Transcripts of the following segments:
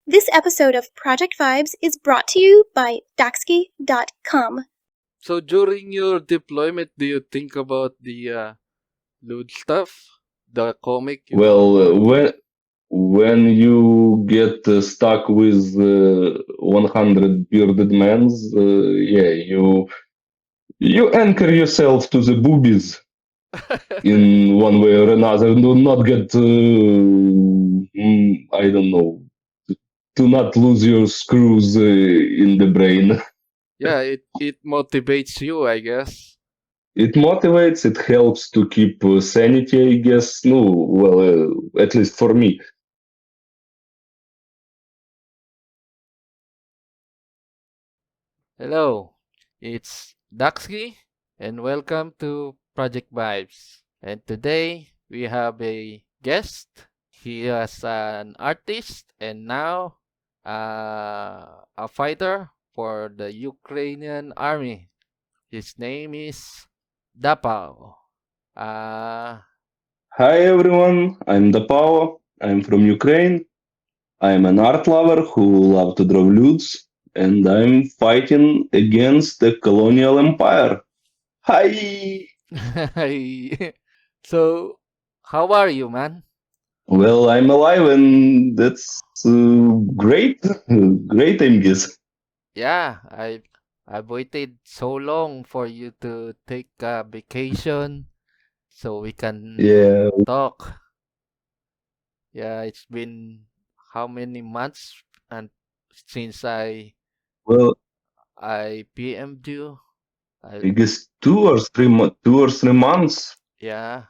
This episode of Project Vibes is brought to you by Daxki.com. So during your deployment, do you think about the lewd stuff, the comic you Well, working? when you get stuck with 100 bearded men, yeah, you anchor yourself to the boobies in one way or another. Do not get, I don't know, to not lose your screws in the brain. Yeah, it motivates you, I guess. It motivates, it helps to keep sanity, I guess. No, well, at least for me. Hello, it's Daxki, and welcome to Project Vibes. And today we have a guest. He is an artist and now a fighter for the Ukrainian army. His name is Dapao. Uh, Hi everyone, I'm Dapao. I'm from Ukraine. I'm an art lover who love to draw nudes, and I'm fighting against the colonial empire. Hi! so, how are you, man? Well, I'm alive, and that's great. Great, I guess. Yeah, I've waited so long for you to take a vacation so we can Yeah, talk. Yeah, it's been how many months and since well, I PM'd you. I I guess 2 or 3 months. yeah,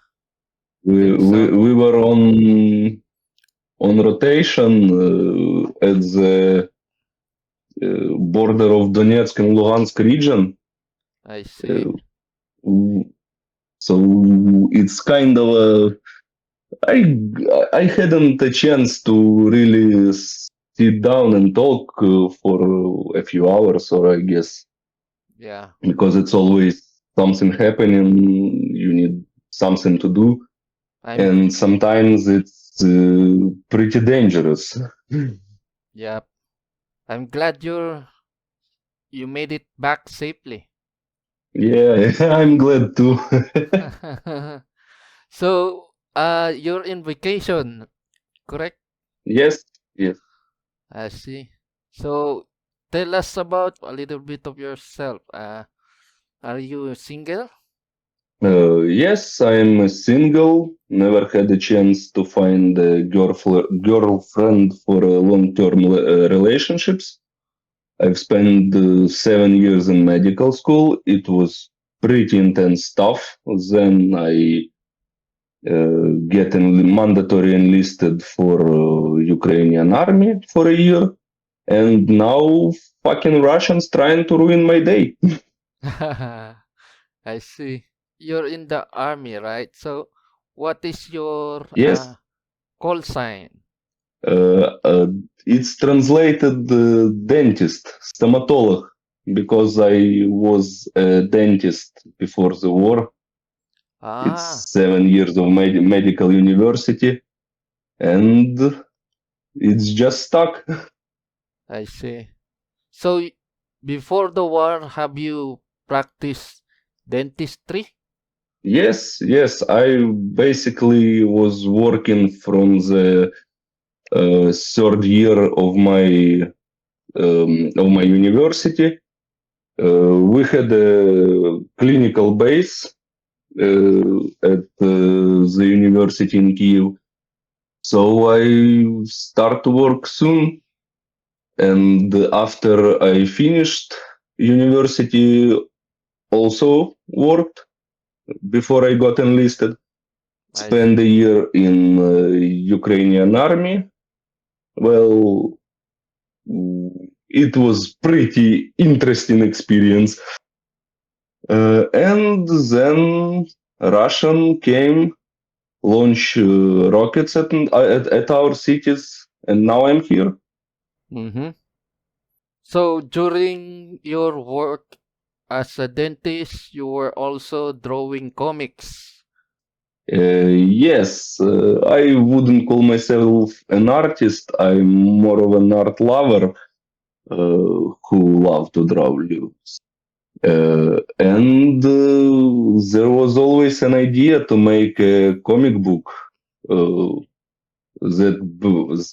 We, and we, some we were on rotation at the border of Donetsk and Luhansk region. I see. Uh, so it's kind of a I hadn't a chance to really sit down and talk for a few hours, or I guess Yeah. because it's always something happening. You need something to do, I'm and sometimes it's pretty dangerous. yeah, I'm glad you made it back safely. Yeah, I'm glad too. So, you're in vacation, correct? Yes, yes. I see. So, tell us about a little bit of yourself. Are you single? Yes, I'm single. Never had a chance to find a girlfriend for long-term relationships. I've spent 7 years in medical school. It was pretty intense stuff. Then I get mandatory enlisted for Ukrainian army for a year, and now fucking Russians trying to ruin my day. I see. You're in the army, right? So, what is your Yes, call sign? uh, uh, it's translated dentist, stomatolog, because I was a dentist before the war. Ah, It's 7 years of medical university, and it's just stuck. I see. So, before the war, have you practiced dentistry? Yes, yes, I basically was working from the third year of my university. We had a clinical base at the university in Kiev. So I start to work soon, and after I finished university, also worked before I got enlisted. I Spent a see. year in Ukrainian army. Well, it was pretty interesting experience. And then Russian came launch rockets at our cities, and now I'm here. Mm-hmm. So, during your work as a dentist, you were also drawing comics. Yes, I wouldn't call myself an artist. I'm more of an art lover who love to draw leaves. And there was always an idea to make a comic book uh,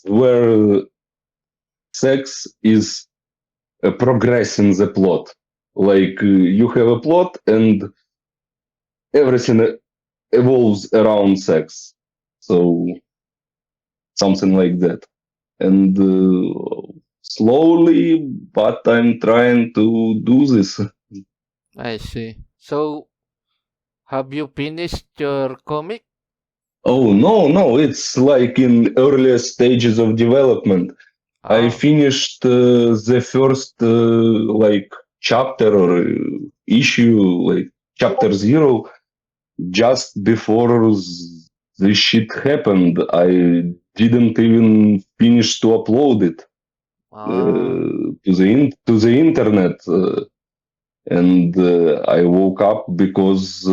where sex is a progress in the plot. Like you have a plot and everything evolves around sex. So something like that. And slowly, but I'm trying to do this. I see. So, have you finished your comic? Oh, no, no, it's like in earlier stages of development. I Oh, finished the first like chapter or issue, like chapter zero, just before this shit happened. I didn't even finish to upload it ah, to the internet, and I woke up because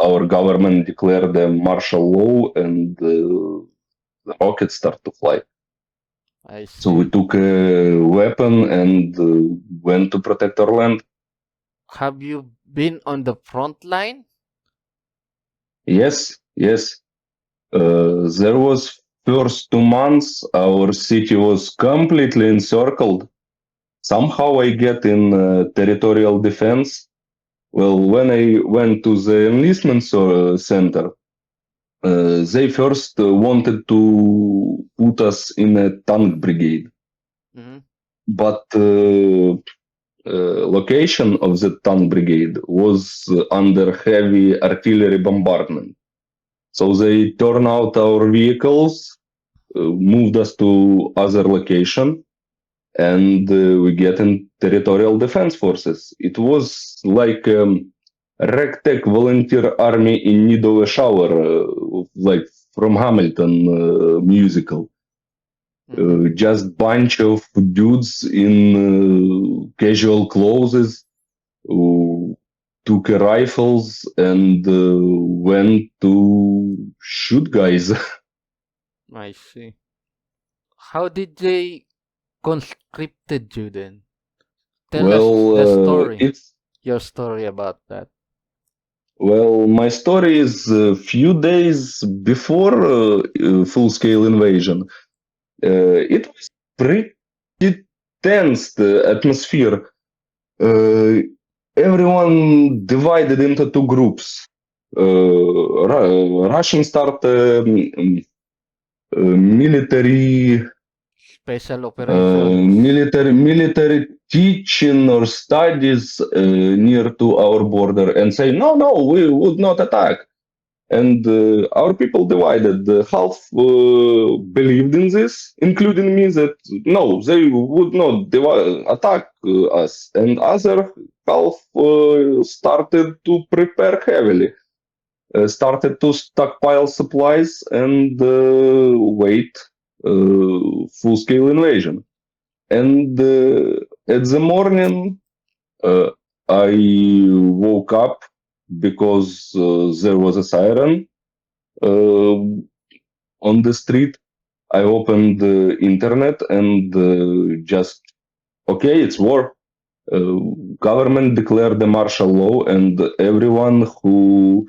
our government declared a martial law and the rockets start to fly. I So we see. took a weapon and went to protect our land. Have you been on the front line? Yes, yes. There was first 2 months our city was completely encircled. Somehow I get in territorial defense. Well, when I went to the enlistment center, they first wanted to put us in a tank brigade, Mm-hmm. but location of the tank brigade was under heavy artillery bombardment. So they turned out our vehicles, moved us to other location, and we get in territorial defense forces. It was like ragtag volunteer army in need of a shower, like from Hamilton musical. Mm-hmm. Just bunch of dudes in casual clothes who took rifles and went to shoot guys. I see. How did they conscripted you then? Tell us well, the story, it's your story about that. my story is a few days before full-scale invasion. It was pretty tense atmosphere. Uh, Everyone divided into two groups. Russian start military Special operations. military teaching or studies near to our border and say no, we would not attack. And our people divided. Half believed in this, including me, that no, they would not attack us, and other half started to prepare heavily, started to stockpile supplies and wait full-scale invasion. And at the morning, uh, I woke up because there was a siren uh, on the street. I opened the internet and just, okay, it's war. Uh, Government declared the martial law, and everyone who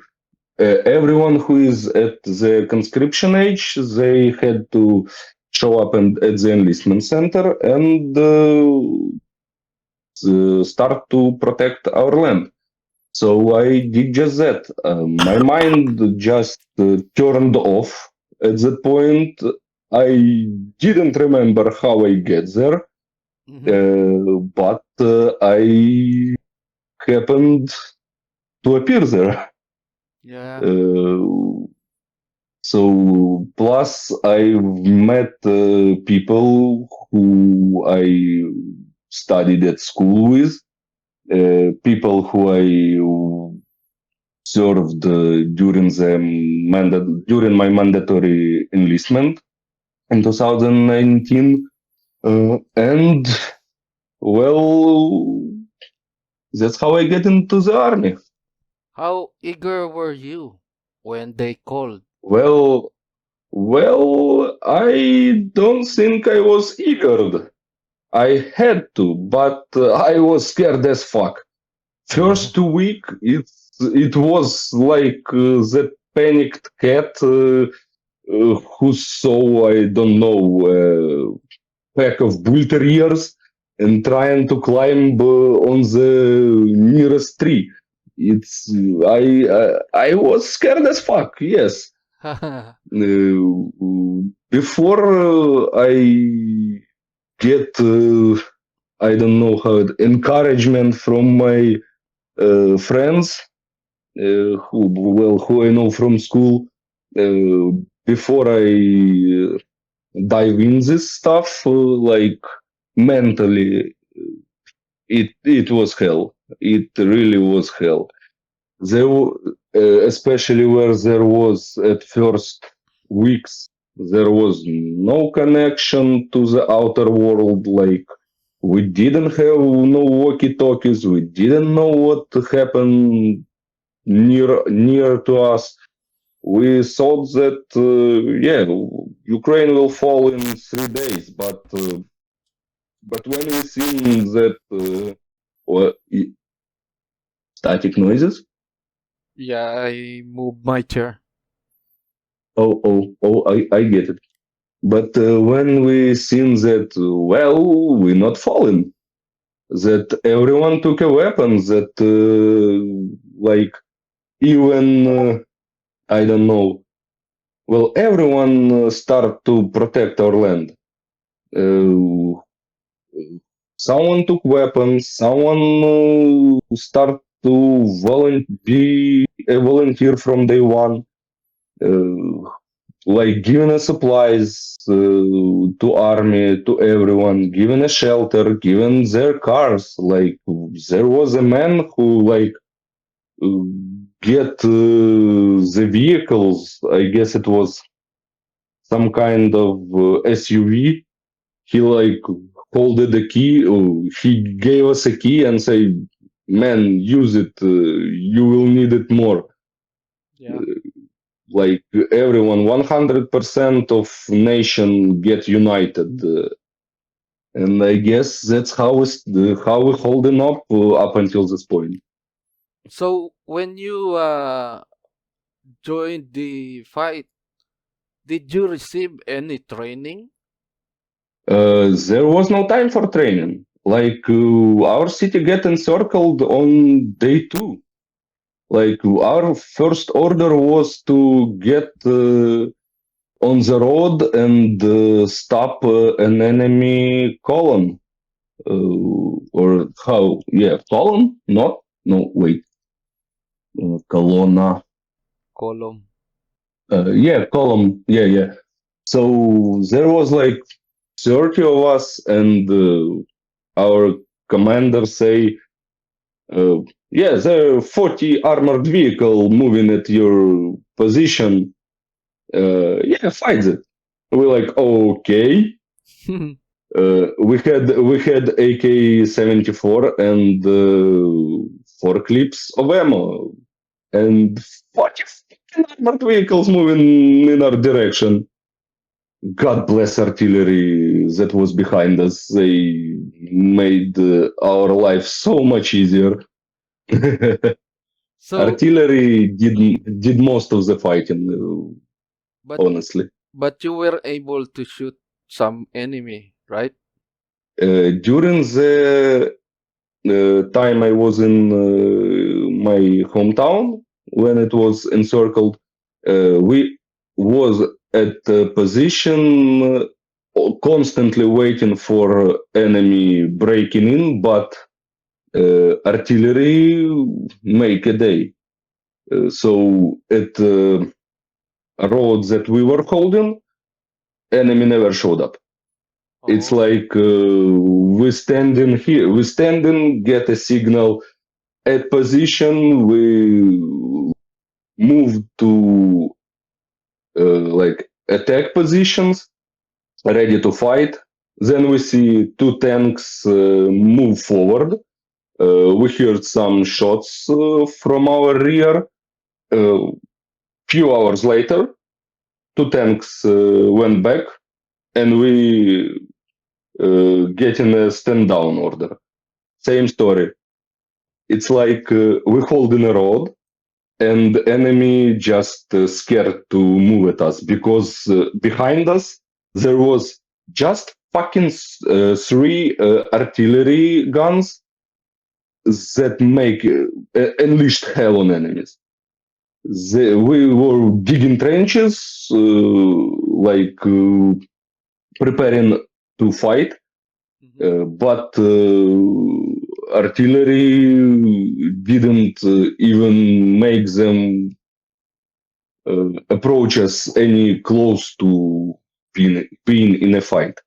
is at the conscription age, they had to show up at the enlistment center and start to protect our land. So I did just that. My mind just turned off at that point. I didn't remember how I get there, Mm-hmm. but I happened to appear there. Yeah, Uh, So, plus I've met people who I studied at school with, people who I served during my mandatory enlistment in 2019, and well, that's how I get into the army. how eager were you? when they called? Well, I don't think I was eager. I had to, but I was scared as fuck. First 2 week, it was like the panicked cat who saw, I don't know, pack of bull terriers and trying to climb on the nearest tree. It's I was scared as fuck. Yes. Before I get I don't know how encouragement from my friends who I know from school. Before I dive in this stuff, like mentally, it was hell. It really was hell. There, especially where there was at first weeks, there was no connection to the outer world. Like we didn't have no walkie-talkies. We didn't know what happened near to us. We thought that Ukraine will fall in 3 days, but when we seen that static noises. Yeah, I moved my chair. I get it. But when we seen that, we're not falling. That everyone took a weapon. That like even I don't know. Well, everyone start to protect our land. Uh, Someone took weapons. Someone start to be a volunteer from day one. Like giving us supplies to army, to everyone, giving a shelter, giving their cars. Like there was a man who like uh, get the vehicles. I guess it was some kind of SUV. He like holded the key. He gave us a key and say, "Man, use it. You will need it more." Yeah. Like everyone, 100% of nation get united, and I guess that's how we're holding up until this point. So when you joined the fight, did you receive any training? There was no time for training. Like our city get encircled on day 2. Like our first order was to get on the road and stop an enemy column. Or how? Yeah, column? Not? No, wait. Colonna. Column. Yeah, column. Yeah. So there was like 30 of us, and our commander say, there are 40 armored vehicle moving at your position. Fight it. We're like, okay. We had AK-74 and 4 clips of ammo, and 40 armored vehicles moving in our direction. God bless artillery that was behind us. They made our life so much easier. So, Artillery did most of the fighting, but honestly. but you were able to shoot some enemy, right? During the time I was in my hometown, when it was encircled, we was at a position constantly waiting for enemy breaking in, but artillery make a day. So at roads that we were holding, enemy never showed up. It's Oh, like we standing here, we standing, get a signal at position, we move to like attack positions, ready to fight. Then we see 2 tanks move forward. We heard some shots from our rear. Uh, few hours later, two tanks went back, and we get in a stand down order. Same story. It's like we hold in a road, and the enemy just scared to move at us because behind us there was just fucking three artillery guns that make unleashed hell on enemies. We were digging trenches, like preparing to fight, but artillery didn't even make them approach us any close to being in a fight.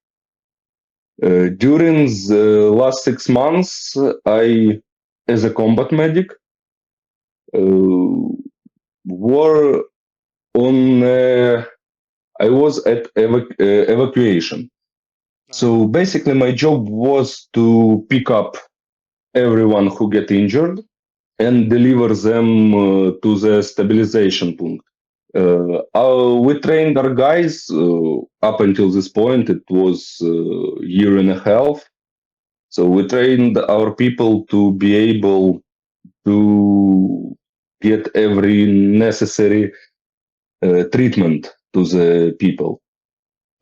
During the last 6 months, I, as a combat medic, were on. I was at evacuation. So basically, my job was to pick up everyone who get injured and deliver them to the stabilization point. We trained our guys up until this point. It was a year and a half. So we trained our people to be able to get every necessary treatment to the people,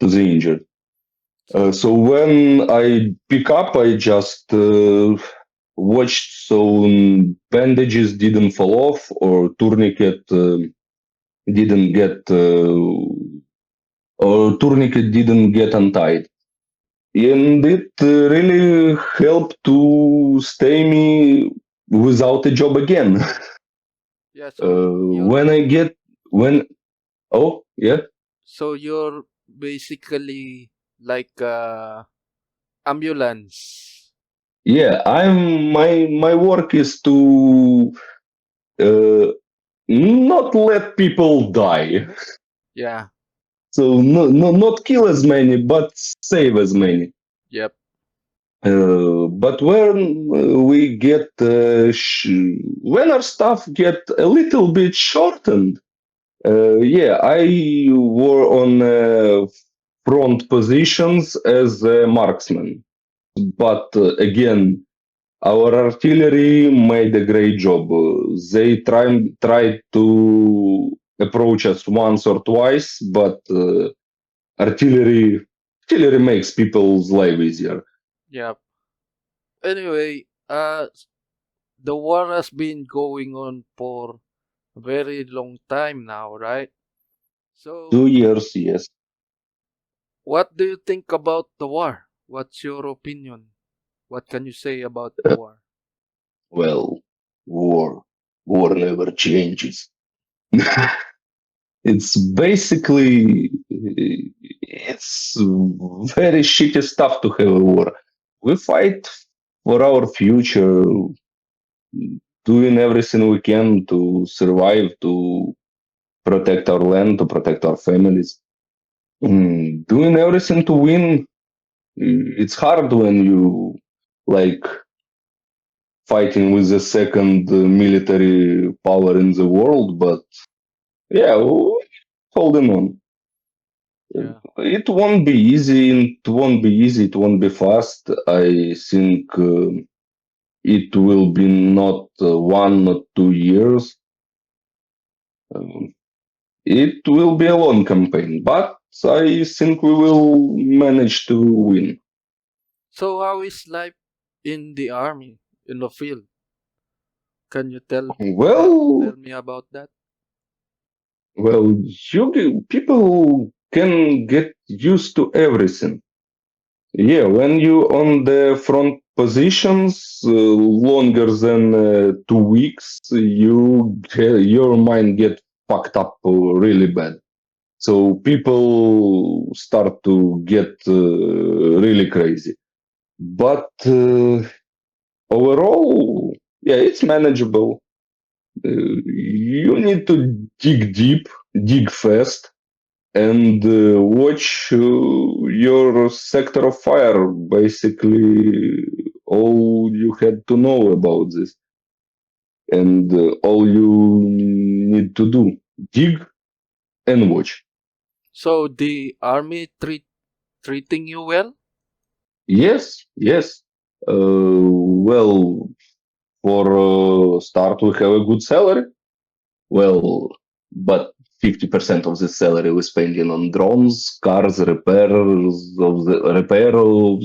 to the injured. So when I pick up, I just watched so bandages didn't fall off or tourniquet didn't get untied, and it really helped to stay me without a job again. Yeah, so When I get when oh yeah so you're basically like ambulance. yeah I'm my work is to uh, not let people die. Yeah. So not kill as many, but save as many. Yep. But when we get when our staff get a little bit shortened, yeah, I were on front positions as a marksman. But again, our artillery made a great job. They tried to approach us once or twice, but artillery makes people's life easier. Yep. Anyway, the war has been going on for a very long time now, right? So 2 years, yes. what do you think about the war? What's your opinion? What can you say about the war? Well, war. War never changes. It's basically it's very shitty stuff to have a war. We fight for our future, doing everything we can to survive, to protect our land, to protect our families. Doing everything to win. It's hard when you like fighting with the second military power in the world, but yeah, holding on. Yeah. It won't be easy. It won't be easy. It won't be fast. I think it will be not 1 or 2 years. Um, it will be a long campaign, but I think we will manage to win. So how is life in the army, in the field? Can you Well, tell me about that? people can get used to everything. Yeah, when you on the front positions longer than 2 weeks, your mind get fucked up really bad. So people start to get really crazy. But overall, yeah, it's manageable. You need to dig deep, dig fast, and watch your sector of fire. Basically, all you had to know about this, and all you need to do: dig and watch. So the army treating you well? Yes, yes. Well, for start, we have a good salary. Well, but 50% of the salary we spending on drones, cars, repair of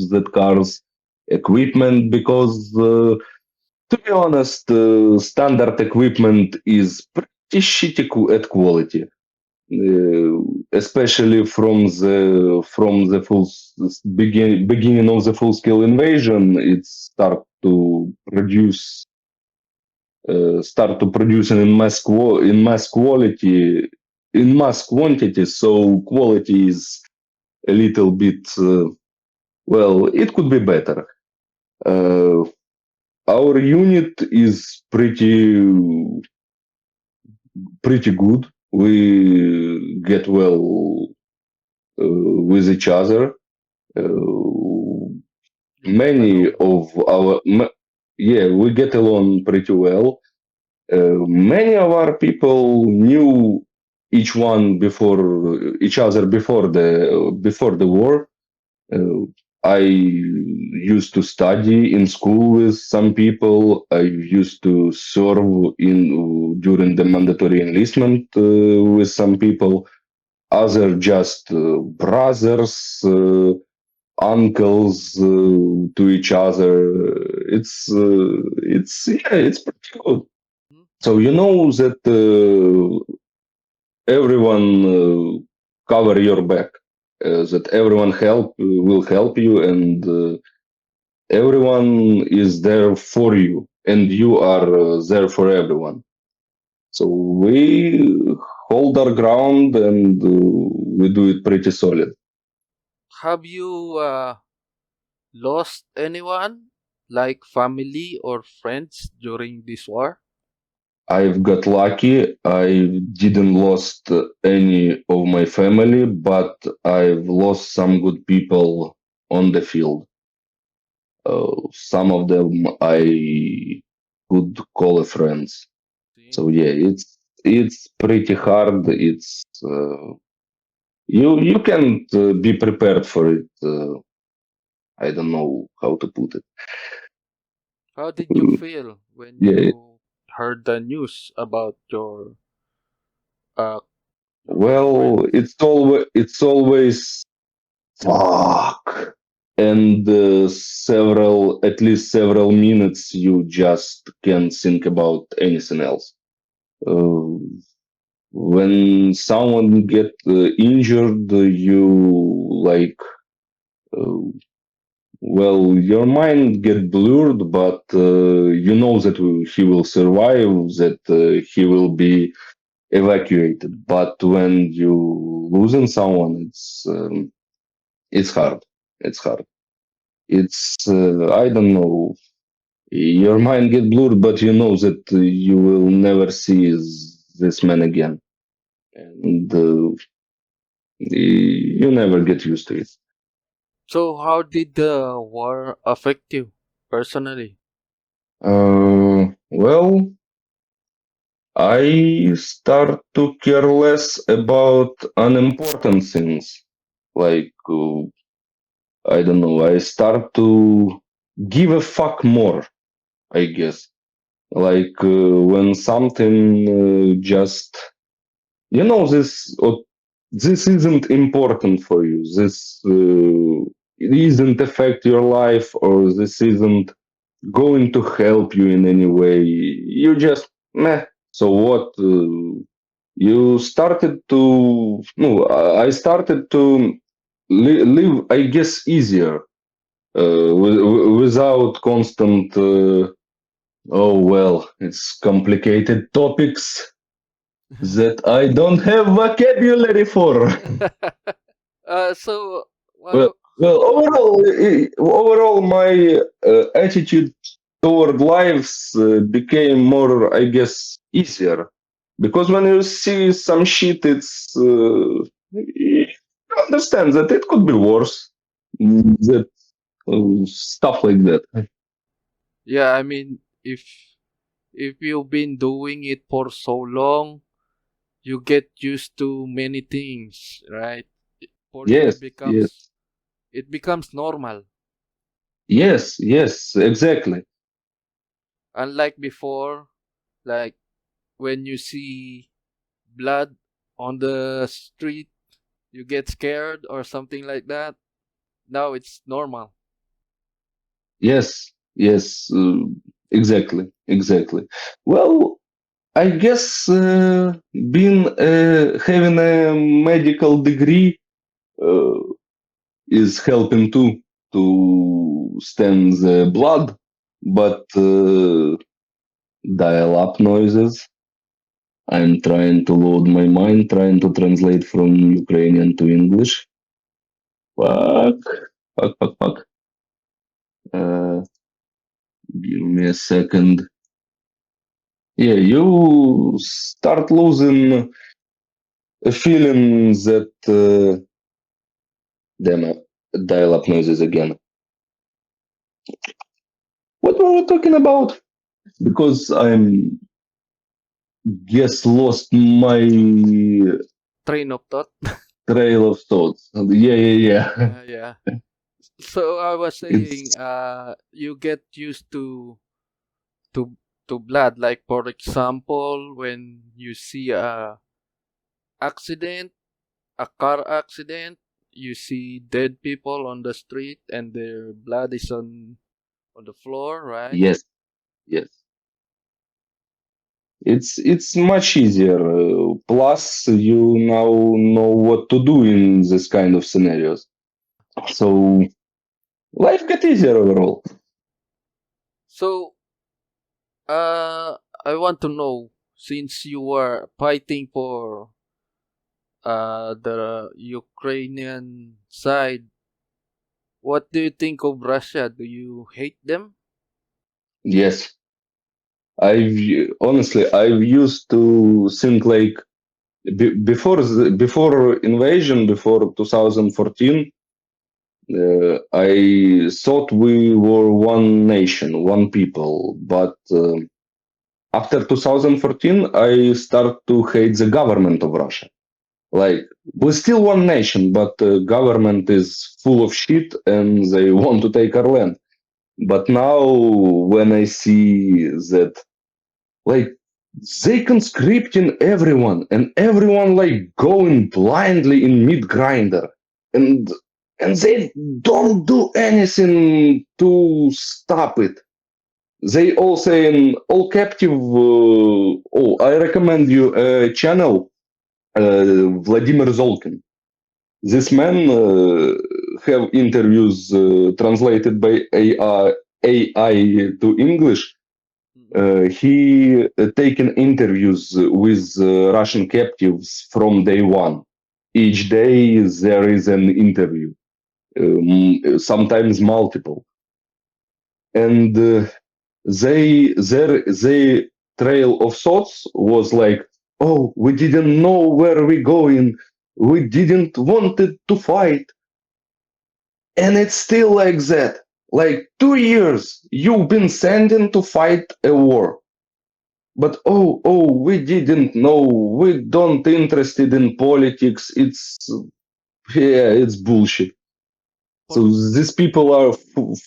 the cars, equipment. Because to be honest, standard equipment is pretty shitty at quality. Especially from the beginning of the full scale invasion, it start to producing in mass quality, in mass quantity. So quality is a little bit well, it could be better. Uh, our unit is pretty good. We get well with each other. Uh, You get many along. of our yeah, we get along pretty well. Many of our people knew each other before the war. Uh, I used to study in school with some people. I used to serve in during the mandatory enlistment with some people. Other just brothers, uncles to each other. It's pretty good. Hmm? So you know that everyone cover your back, that everyone will help you, and everyone is there for you, and you are there for everyone. So we hold our ground, and we do it pretty solid. Have you lost anyone, like family or friends, during this war? I've got lucky. I didn't lost any of my family, but I've lost some good people on the field. Some of them I could call a friends. See? So yeah, it's pretty hard. You can't be prepared for it. I don't know how to put it. How did you feel when Yeah, you heard the news about uh your well, girlfriend? it's always fuck, and at least several minutes you just can't think about anything else. Uh, when someone get injured, you like uh, well, your mind get blurred, but you know that he will survive, that he will be evacuated. But when you losing someone, it's hard. It's hard. It's I don't know. Your mind get blurred, but you know that you will never see this man again, and you never get used to it. So how did the war affect you personally? Well, I start to care less about unimportant things. Like, I don't know, I start to give a fuck more, I guess. Like, when something just, this isn't important for you. It isn't affect your life, or this isn't going to help you in any way. You just, meh. So what? You started to no I started to live, I guess, easier without constant oh well, it's complicated topics that I don't have vocabulary for. So well well, well, overall my attitude toward lives became more, I guess, easier, because when you see some shit, you understand that it could be worse. That stuff like that. yeah, I mean, if you've been doing it for so long, you get used to many things, right? For you, Yes, yes, it becomes normal. yes, exactly. Unlike before, like when you see blood on the street, you get scared or something like that. Now it's normal. Yes, exactly. Well, I guess being having a medical degree uh, is helping too to stem the blood, but dial-up noises. I'm trying to load my mind, trying to translate from Ukrainian to English. Fuck, fuck. Uh, Give me a second. Yeah, you start losing a feeling that damn it, dial-up noises again. What were we talking about? Because I'm guess lost my Train of thought. trail of thoughts. Yeah. Yeah. So I was saying, It's you get used to to blood. Like for example, when you see accident, a car accident, you see dead people on the street and their blood is on the floor, right? yes, yes. It's much easier. Plus, you now know what to do in this kind of scenarios. So life get easier overall. So, I want to know, since you were fighting for the Ukrainian side, what do you think of Russia? Do you hate them? Yes, I've used to think like before invasion, before 2014. I thought we were one nation, one people, but after 2014, I start to hate the government of Russia. Like we're still one nation, but the government is full of shit and they want to take our land. But now when I see that like they conscripting everyone and everyone like going blindly in meat grinder and they don't do anything to stop it. They all saying all captive. I recommend you a channel, Vladimir Zolkin. This man have interviews translated by AI to English. Mm-mm. He taken interviews with Russian captives from day one. Each day there is an interview, sometimes multiple, and their trail of thoughts was like, "Oh, we didn't know where we're going. We didn't wanted to fight." And it's still like that. Like 2 years you've been sending to fight a war. But we didn't know. We don't interested in politics. It's bullshit. For So these people are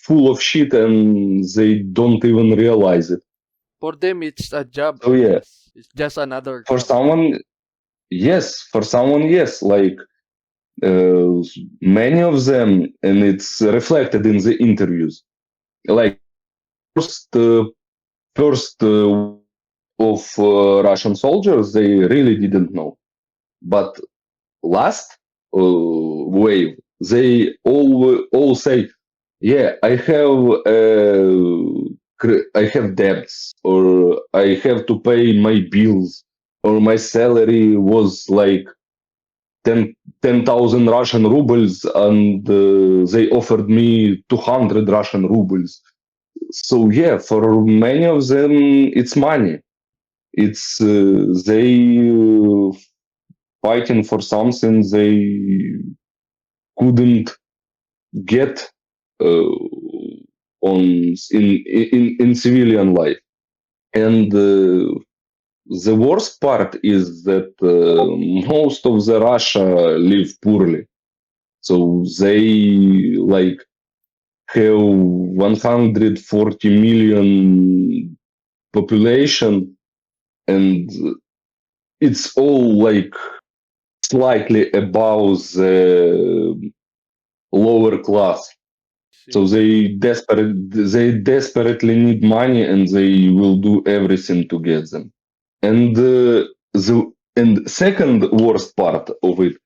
full of shit and they don't even realize it. for them, it's a job, So I yeah, guess. It's just another for job. someone, yes, for someone, yes. Like uh, many of them, and it's reflected in the interviews. Like first of Russian soldiers, they really didn't know. But last wave, they all say, "Yeah, I have debts, or I have to pay my bills, or my salary was like 10,000 Russian rubles, and they offered me 200 Russian rubles." So yeah, for many of them, it's money. It's they fighting for something they couldn't get uh, on in civilian life, and the worst part is that most of the Russia live poorly. So they like have 140 million population, and it's all like slightly above the lower class. So See. they desperately need money, and they will do everything to get them. And and second worst part of it,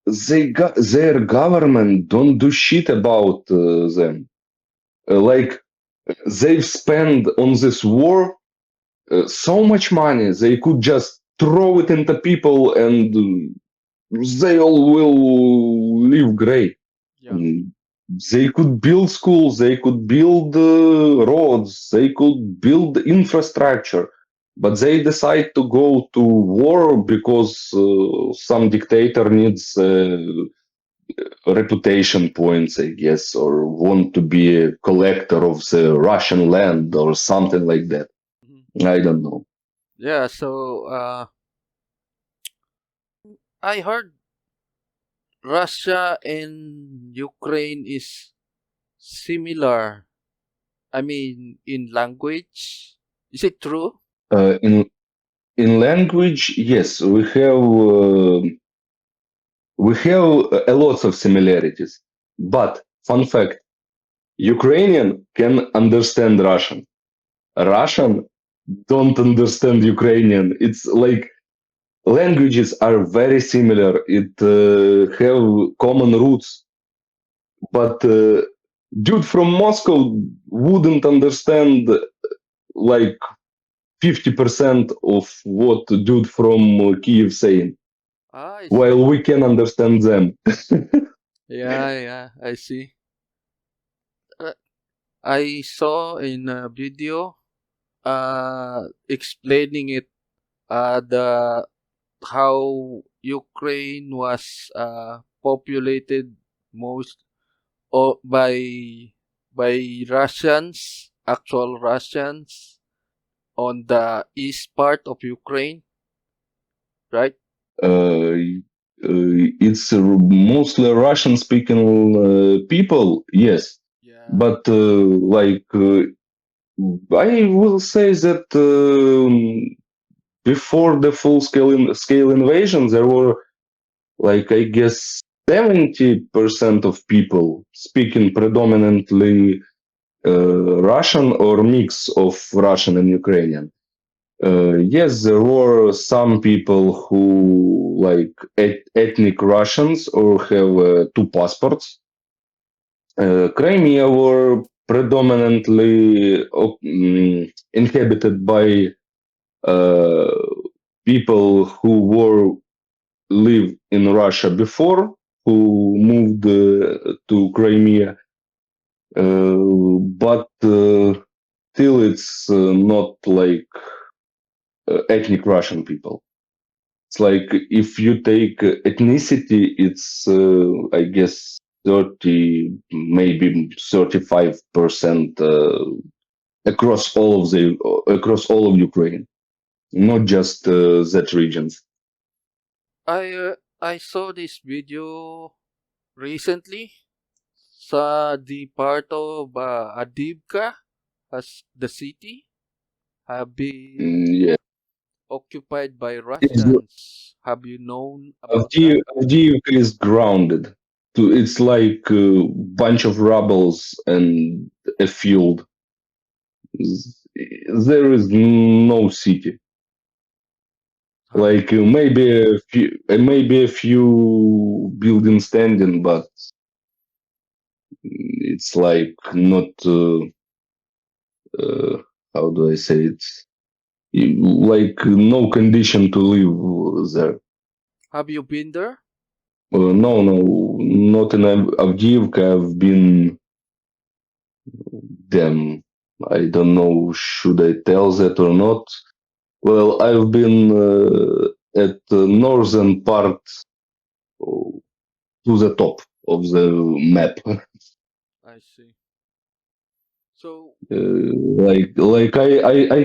their government don't do shit about them. Like they've spent on this war so much money, they could just throw it into people, and they all will live great. Yeah. Mm, They could build schools, they could build roads, they could build infrastructure, but they decide to go to war because some dictator needs reputation points, I guess, or want to be a collector of the Russian land or something like that. Mhm. I don't know. Yeah. So I heard Russia and Ukraine is similar. I mean, in language. Is it true? Uh, in in language, yes, we have a lot of similarities. But fun fact: Ukrainian can understand Russian. Russian don't understand Ukrainian. It's like languages are very similar. It have common roots, but dude from Moscow wouldn't understand like 50% of what dude from Kiev saying, I while see. we can understand them. Yeah, yeah, I see. Uh, I saw in a video explaining it the how Ukraine was populated most by Russians, actual Russians on the east part of Ukraine, right? Uh, it's mostly Russian speaking people, yes, Yeah. but I will say that before the scale invasion, there were like I guess 70% of people speaking predominantly Russian or mix of Russian and Ukrainian. Yes, there were some people who like ethnic Russians or have two passports. Crimea were predominantly inhabited by uh, people who were live in Russia before, who moved to Crimea, but still it's not like ethnic Russian people. It's like if you take ethnicity, it's I guess 30, maybe 35% across all of Ukraine, not just that regions. I saw this video recently sa the part of Adivka as the city have been Yeah, occupied by it's, Russians. Have you known about that? Avdiivka is grounded. It's like a bunch of rubbles and a field. There is no city. Huh. Like maybe a few buildings standing, but it's like not. Uh, how do I say it? Like no condition to live there. Have you been there? No, no, not in Avdiivka. I've been them. I don't know should I tell that or not. Well, I've been at the northern part to the top of the map. I see. So, I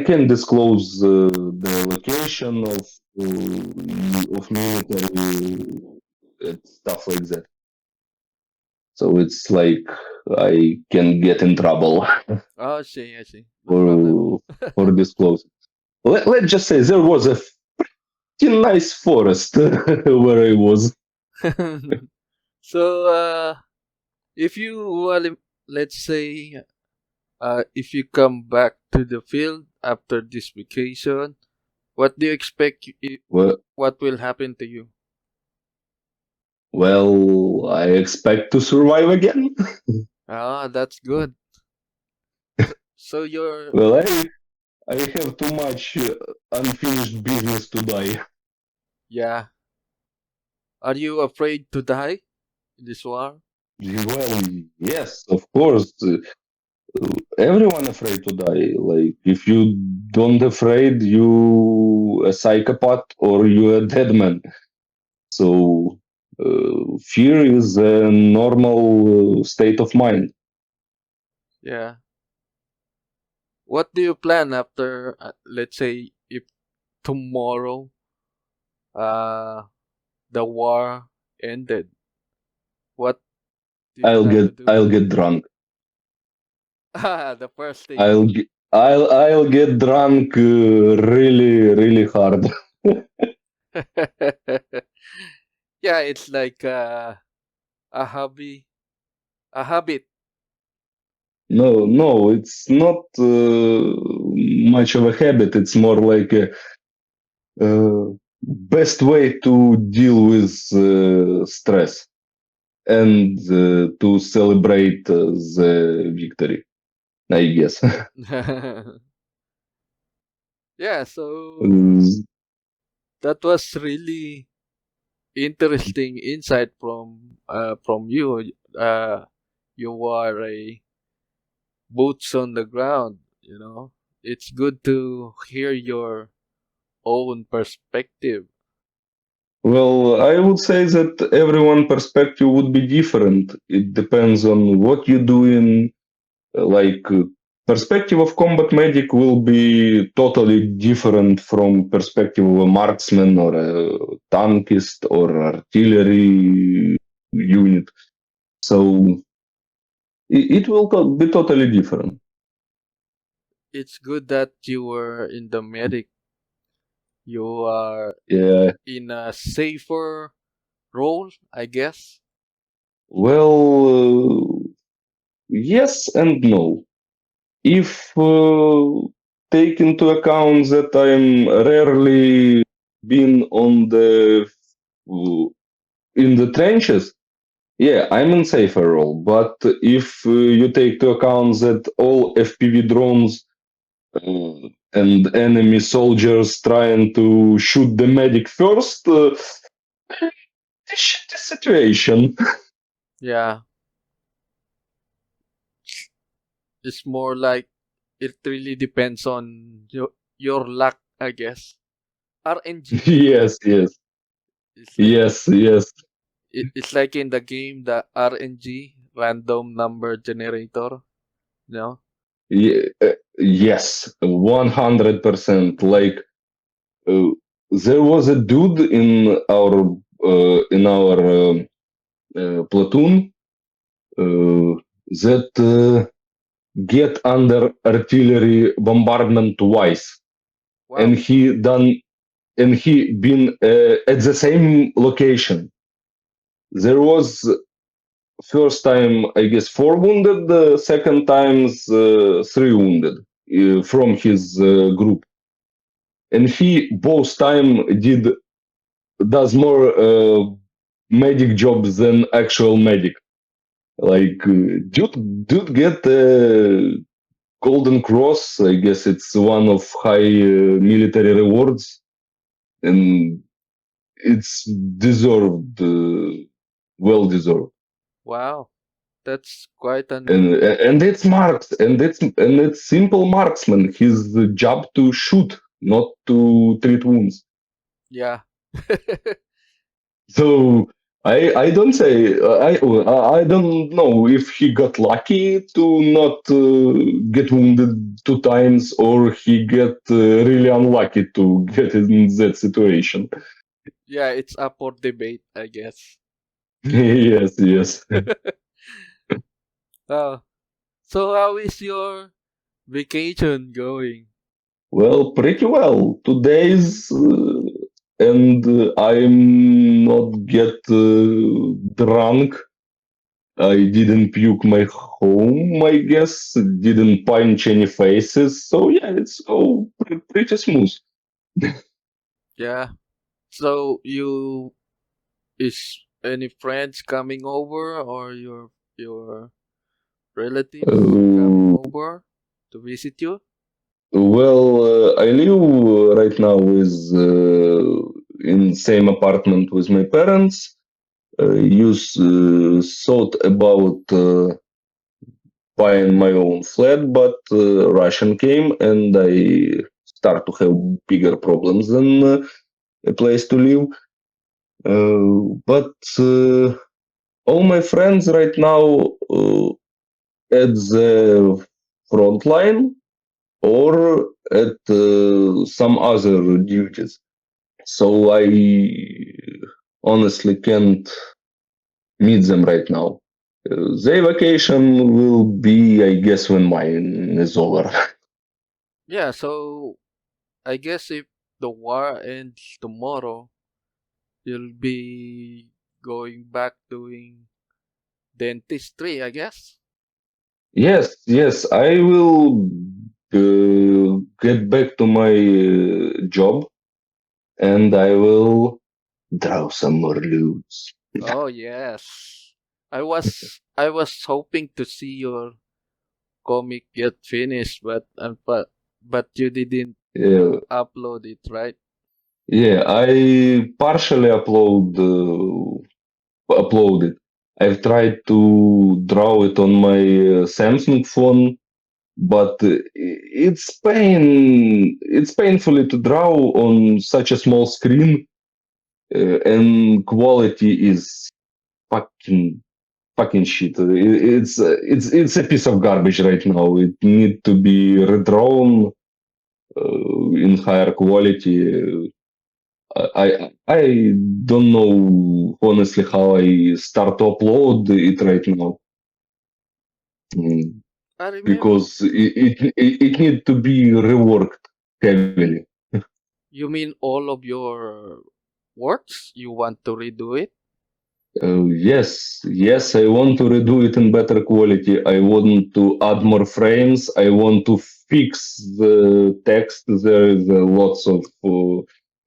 can disclose the location of military stuff like that. So it's like I can get in trouble oh, I see. No problem. for disclosing. Let's just say there was a pretty nice forest where I was. So, if you, let's say, if you come back to the field after this vacation, what do you expect? Well, What will happen to you? well, I expect to survive again. Ah, that's good. So you're, Well, I have too much unfinished business to die. yeah. Are you afraid to die in this war? Well, yes, of course. Everyone afraid to die. Like if you don't afraid, you a psychopath or you a dead man. So fear is a normal state of mind. Yeah. What do you plan after, let's say, if tomorrow, uh, the war ended? What do you plan to do? I'll get drunk. Ah, the first thing. I'll get drunk really hard. Yeah, it's like a a habit. No, it's not much of a habit. It's more like a best way to deal with stress and to celebrate the victory, I guess. Yeah, so Mm, that was really interesting insight from you. You are a boots on the ground. It's good to hear your own perspective. well, I would say that everyone perspective would be different. It depends on what you're doing. Like perspective of combat medic will be totally different from perspective of a marksman or a tankist or artillery unit. So it will be totally different. It's good that you were in the medic. You are Yeah. in a safer role, I guess. Well, yes and no. If take into account that I'm rarely been on the in the trenches, yeah, I'm in safer role. But if you take into account that all FPV drones and enemy soldiers trying to shoot the medic first, shitty situation. Yeah, it's more like it really depends on your luck, I guess. RNG. Yes, yes, It's like yes. it's like in the game, the RNG, random number generator. No. Yes, 100%. Like uh, there was a dude in our platoon uh, that get under artillery bombardment twice, and Wow. he been at the same location. There was first time I guess four wounded, the second times three wounded from his group, and he both time does more medic jobs than actual medic. Like dude get golden cross. I guess it's one of high military rewards, and it's deserved, well deserved. Wow. That's quite And an it's marks, and it's simple marksman. His job to shoot, not to treat wounds. yeah. So I don't say I don't know if he got lucky to not get wounded 2 times or he get really unlucky to get in that situation. Yeah, it's up for debate, I guess. Yes, yes. Oh, so how is your vacation going? Well, pretty well. 2 days, and I'm not get drunk. I didn't puke my home, I guess. Didn't punch any faces. So yeah, it's all pretty smooth. Yeah. So you is any friends coming over or your relatives coming Uh, over to visit you? I live right now with in same apartment with my parents. Thought about buying my own flat, but Russian came and I start to have bigger problems than a place to live. But all my friends right now at the front line or at some other duties. So I honestly can't meet them right now. Their vacation will be, I guess, when mine is over. Yeah, so I guess if the war ends tomorrow, you'll be going back doing dentistry, I guess. Yes, yes, I will get back to my job and I will draw some more loots. Oh yes. I was hoping to see your comic get finished, but you didn't Yeah, upload it, right? yeah, I partially uploaded. I've tried to draw it on my Samsung phone, but it's painfully to draw on such a small screen, and quality is fucking fucking shit. It's a piece of garbage right now. It need to be redrawn in higher quality. I don't know honestly how I start to upload it right now. Mm, I remember. because it need to be reworked heavily. You mean all of your works? You want to redo it? Yes, yes, I want to redo it in better quality. I want to add more frames. I want to fix the text. There is lots of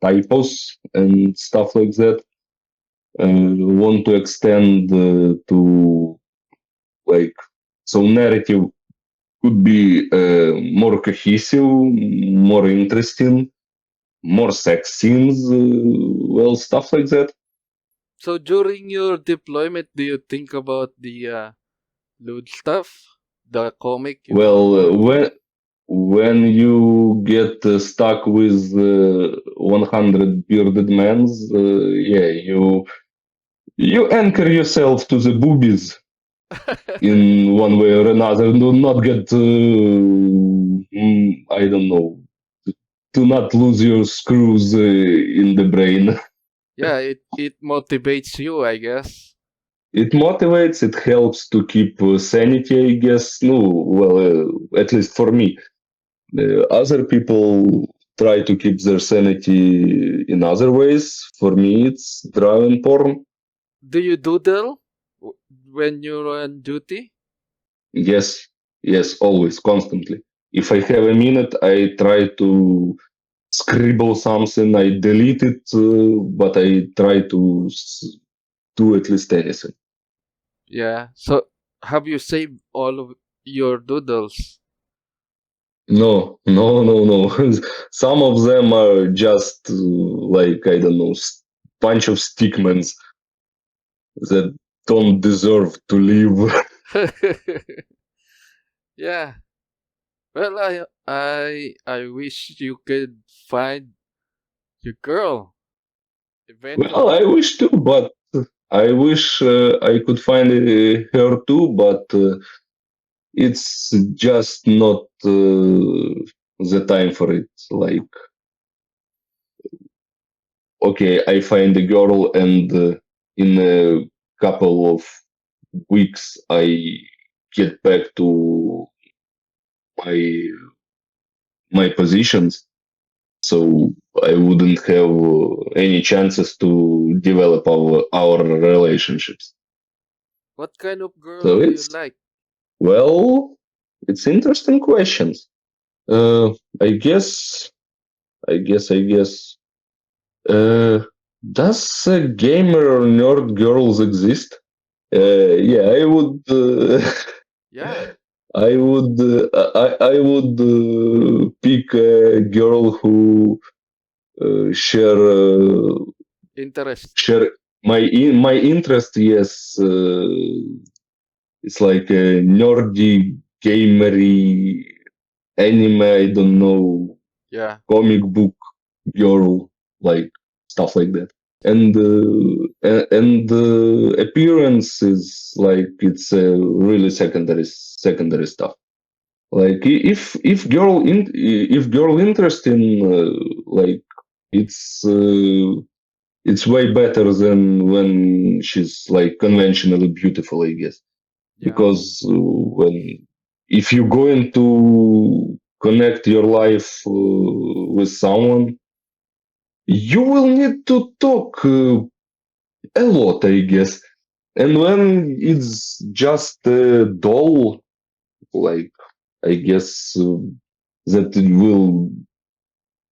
typos and stuff like that. Want to extend to like so narrative could be more cohesive, more interesting, more sex scenes. Stuff like that. So during your deployment, do you think about the lewd stuff, the comic you are Well, working? when you get stuck with 100 bearded men's, yeah, you anchor yourself to the boobies in one way or another. Do not get, I don't know, to not lose your screws in the brain. Yeah, it motivates you, I guess. It motivates, it helps to keep sanity, I guess. No, at least for me. Other people try to keep their sanity in other ways. For me, it's drawing porn. Do you doodle when you're on duty? Yes, yes, always, constantly. If I have a minute, I try to scribble something. I delete it, but I try to do at least anything. Yeah. So have you saved all of your doodles? No, no, no, no. Some of them are just like I don't know, bunch of stickmans that don't deserve to live. Yeah. Well, I wish you could find your girl Well, I eventually. wish to, but I wish I could find her too, but it's just not the time for it. Like, okay, I find a girl, and in a couple of weeks, I get back to my my positions, so I wouldn't have any chances to develop our relationships. What kind of girl So do you it's like? well, it's interesting questions. Uh, I guess, I guess. Uh, does gamer or nerd girls exist? Oh, Yeah, I would. yeah. I would pick a girl who share Interest. share my interest. Yes, it's like a nerdy, gamery, anime. I don't know, Yeah. comic book girl, like stuff like that. And appearance is like it's really secondary stuff. Like if girl interest in like it's it's way better than when she's like conventionally beautiful, I guess. Yeah. Because when if you're going to connect your life with someone, you will need to talk a lot, I guess. And when it's just a doll, like I guess that will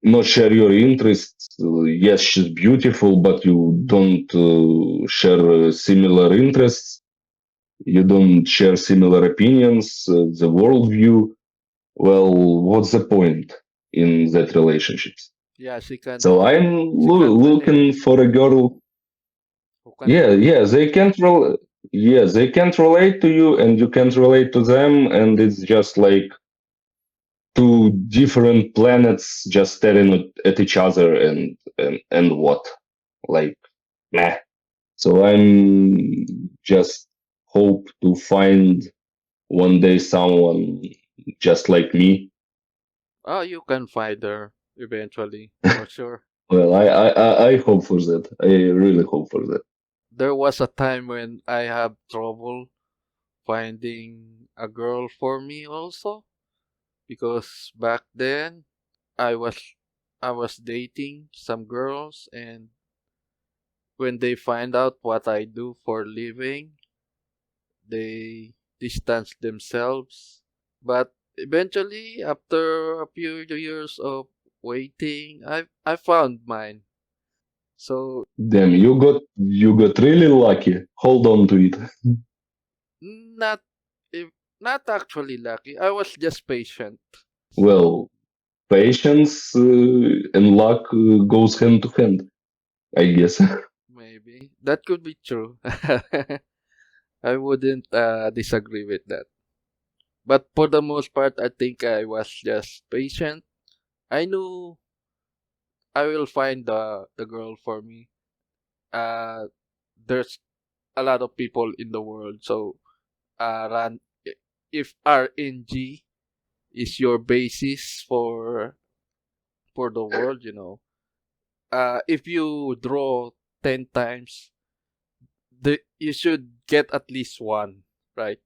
not share your interests. Yes, she's beautiful, but you don't share similar interests. You don't share similar opinions, the worldview. Well, what's the point in that relationships? Yeah, So I'm she can't relate. looking for a girl. Who can Yeah, relate? yeah, yeah, they can't relate to you, and you can't relate to them, and it's just like two different planets just staring at each other, and what, like, meh. So I'm just hope to find one day someone just like me. Oh, you can find her eventually, for sure. Well, I hope for that. I really hope for that. There was a time when I have trouble finding a girl for me also because back then I was I was dating some girls, and when they find out what I do for living, they distance themselves. But eventually, after a few years of waiting, I found mine. So Damn, you got really lucky. Hold on to it. not if not actually lucky. I was just patient. Well, patience and luck goes hand to hand, I guess. Maybe that could be true. I wouldn't disagree with that. But for the most part, I think I was just patient. I knew I will find the girl for me. Uh, there's a lot of people in the world, so run if RNG is your basis for the world, if you draw 10 times, you should get at least one, right?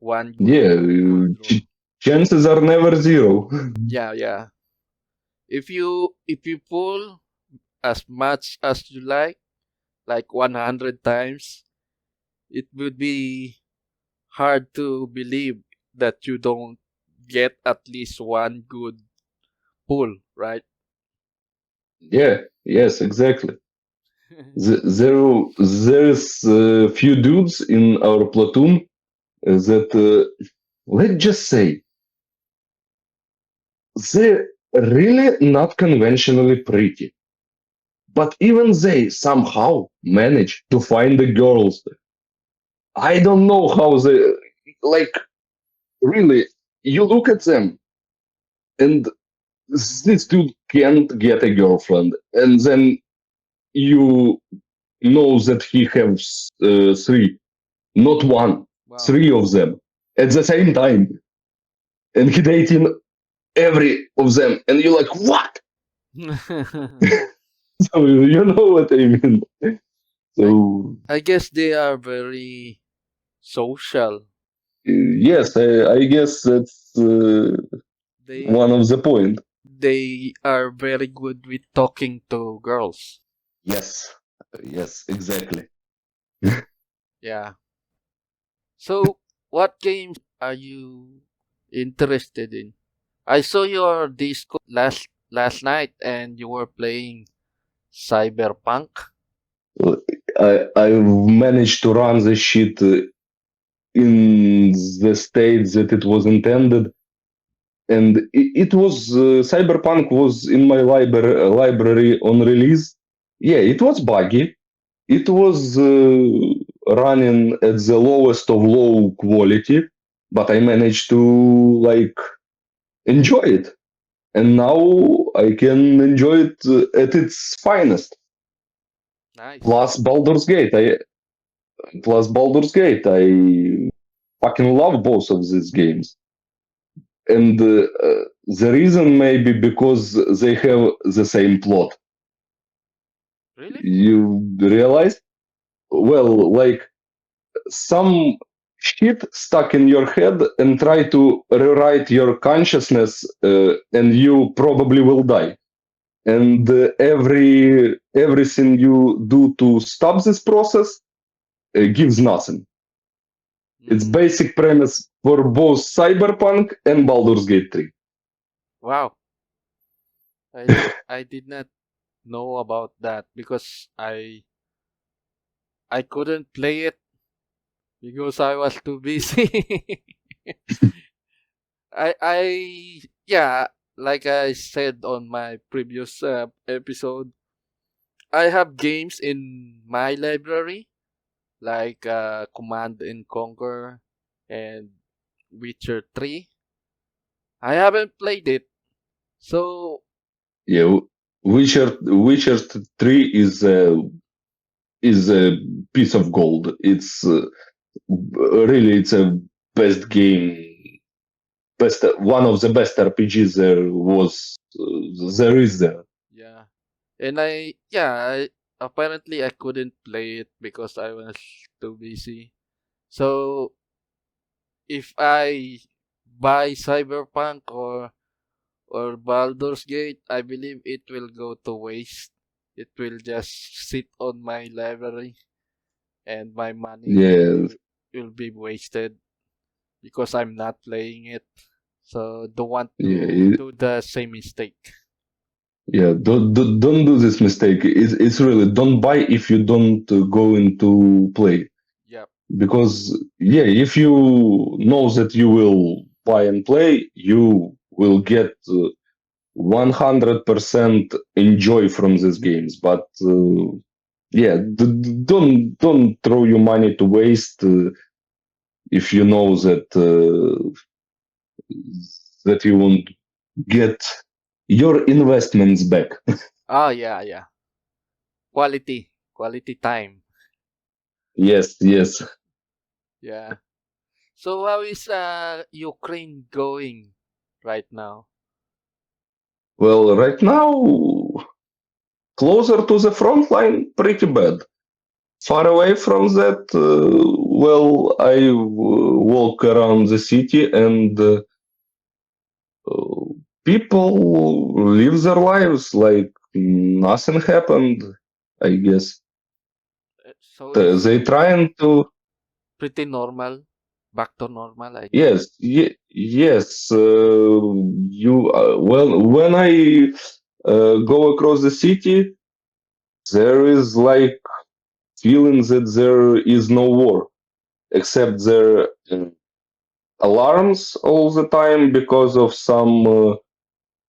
One Yeah, good draw. chances are never zero. Yeah, yeah. If you pull as much as you like 100 times, it would be hard to believe that you don't get at least one good pull, right? Yeah, yes, exactly. There's a few dudes in our platoon that, let's just say, they're really not conventionally pretty. But even they somehow manage to find the girls. I don't know how they, like, really, you look at them, and this dude can't get a girlfriend. And then you knows that he has three, not one, Wow. three of them at the same time, and he dating every of them, and you're like, what? So you know what I mean. So I guess they are very social. yes, I guess that's They one of the point. they are very good with talking to girls. Yes, yes, exactly. Yeah. So, what games are you interested in? I saw your Discord last night, and you were playing Cyberpunk. I managed to run the shit in the state that it was intended, and it was Cyberpunk was in my library on release. Yeah, it was buggy. It was running at the lowest of low quality, but I managed to like enjoy it, and now I can enjoy it at its finest. Nice. Plus Baldur's Gate, I fucking love both of these games, and the reason maybe because they have the same plot. Really? You realize? Well, like some shit stuck in your head and try to rewrite your consciousness, and you probably will die. And everything you do to stop this process gives nothing. It's Mm, basic premise for both Cyberpunk and Baldur's Gate 3. wow. I did not know about that because I couldn't play it because I was too busy. Yeah, like I said on my previous episode, I have games in my library like Command and Conquer and Witcher 3. I haven't played it. So, Yeah, Witcher 3 is a piece of gold. It's really it's a best game, best one of the best RPGs there is there. yeah. And apparently I couldn't play it because I was too busy. So, if I buy Cyberpunk or Baldur's Gate, I believe it will go to waste. It will just sit on my library and my money Yeah, will be wasted because I'm not playing it. So don't want to yeah, do the same mistake. yeah. Don't do this mistake. It's really don't buy if you don't go into play, Yep. because yeah, if you know that you will buy and play, you will get 100% enjoy from these games. But yeah, don't throw your money to waste if you know that you won't get your investments back. Ah, yeah, yeah. Quality time. Yes, yes. Yeah. So how is Ukraine going right now? Well, right now, closer to the front line, pretty bad. Far away from that, well, I walk around the city, and people live their lives like nothing happened, I guess. So it's They trying to, pretty normal, back to normal, I guess. yes, yes. You well, when I go across the city, there is like feeling that there is no war, except there alarms all the time because of some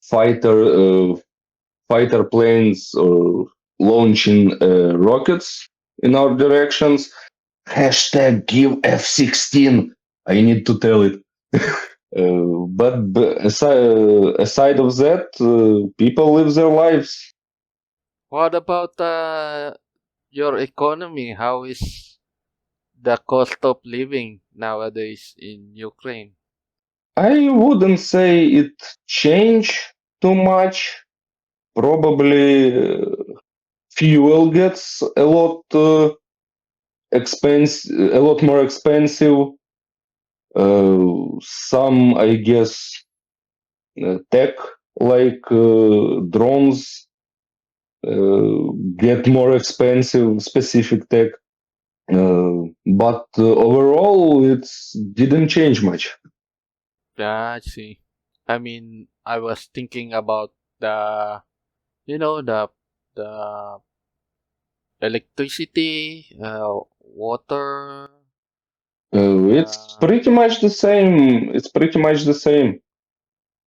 fighter fighter planes or launching rockets in our directions. Hashtag give F-16. I need to tell it. But aside of that, people live their lives. What about your economy? How is the cost of living nowadays in Ukraine? I wouldn't say it changed too much. Probably fuel gets a lot more expensive. Some, I guess, tech like drones get more expensive, specific tech. But overall, it didn't change much. Yeah, I see. I mean, I was thinking about the, you know, the electricity, water, It's uh, pretty much the same. It's pretty much the same.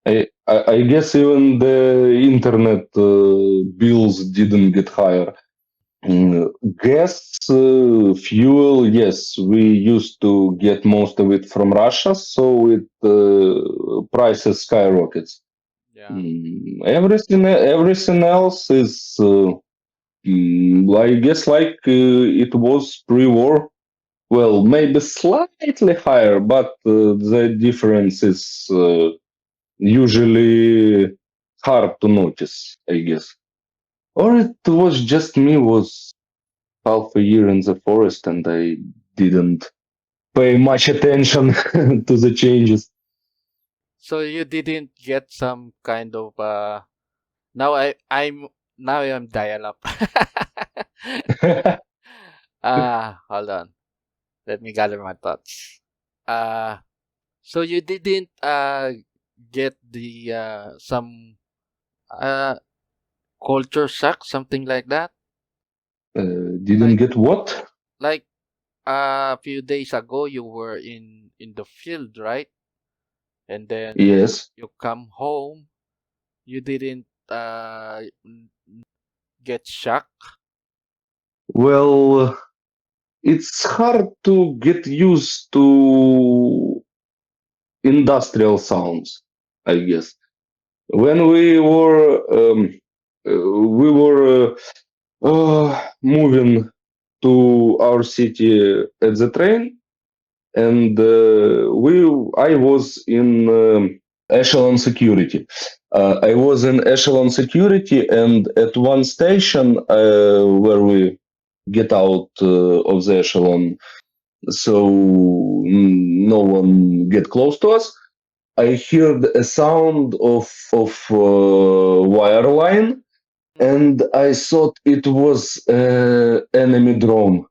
I guess even the internet bills didn't get higher. Mm, gas, fuel, yes, we used to get most of it from Russia, so it prices skyrockets. yeah. Everything else is, I guess, like it was pre-war. Well, maybe slightly higher, but the difference is usually hard to notice, I guess. Or it was just me was half a year in the forest and I didn't pay much attention to the changes. So you didn't get some kind of now I'm now I'm dial up. Hold on. Let me gather my thoughts. Uh so you didn't get the some uh culture shock, something like that? Didn't Like get what? like a few days ago you were in the field, right? And then Yes. you come home, you didn't get shocked. Well, it's hard to get used to industrial sounds, I guess. When we were moving to our city at the train, and I was in echelon security. I was in echelon security, and at one station where we get out of the echelon, so no one get close to us. I heard a sound of wire line, and I thought it was enemy drone.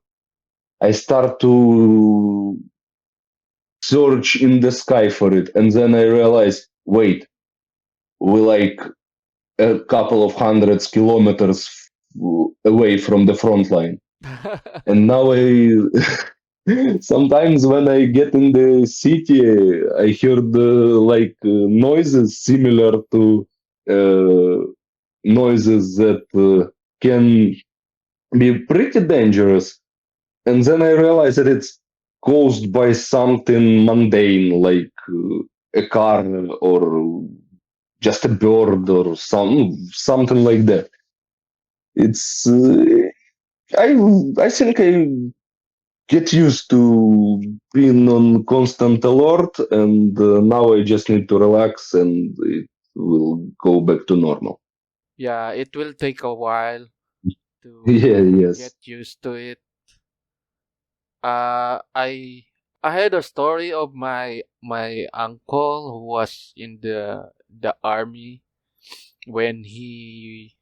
I start to search in the sky for it, and then I realized, wait, we're like a couple of hundreds kilometers away from the front line. And now I sometimes when I get in the city, I hear the noises similar to noises that can be pretty dangerous. And then I realize that it's caused by something mundane like a car or just a bird or something like that. It's I think I get used to being on constant alert, and now I just need to relax, and it will go back to normal. Yeah, it will take a while Yeah, to get yes, used to it. Uh, I I had a story of my uncle who was in the army when he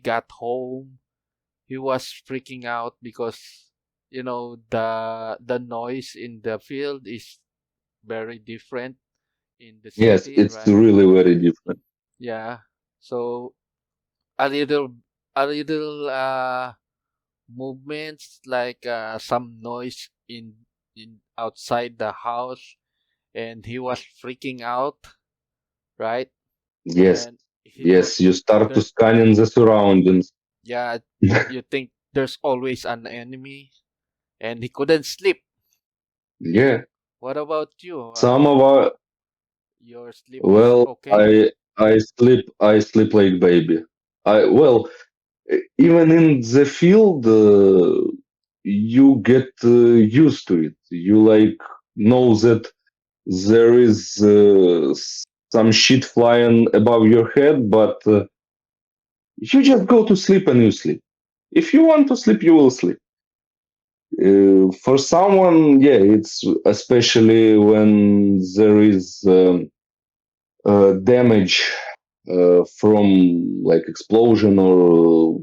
got home. He was freaking out because the noise in the field is very different in the yes, city, it's right? really very different. Yeah. So a little movements like some noise in outside the house and he was freaking out, right? Yes, And he thought yes, you start to there's scanning the surroundings. yeah, you think there's always an enemy and he couldn't sleep. Yeah, What about you? some of our Your sleep is well, okay? I sleep like baby. I well, even in the field, you get used to it. You like know that there is some shit flying above your head, but you just go to sleep and you sleep. If you want to sleep, you will sleep. For someone, yeah, it's especially when there is damage from like explosion or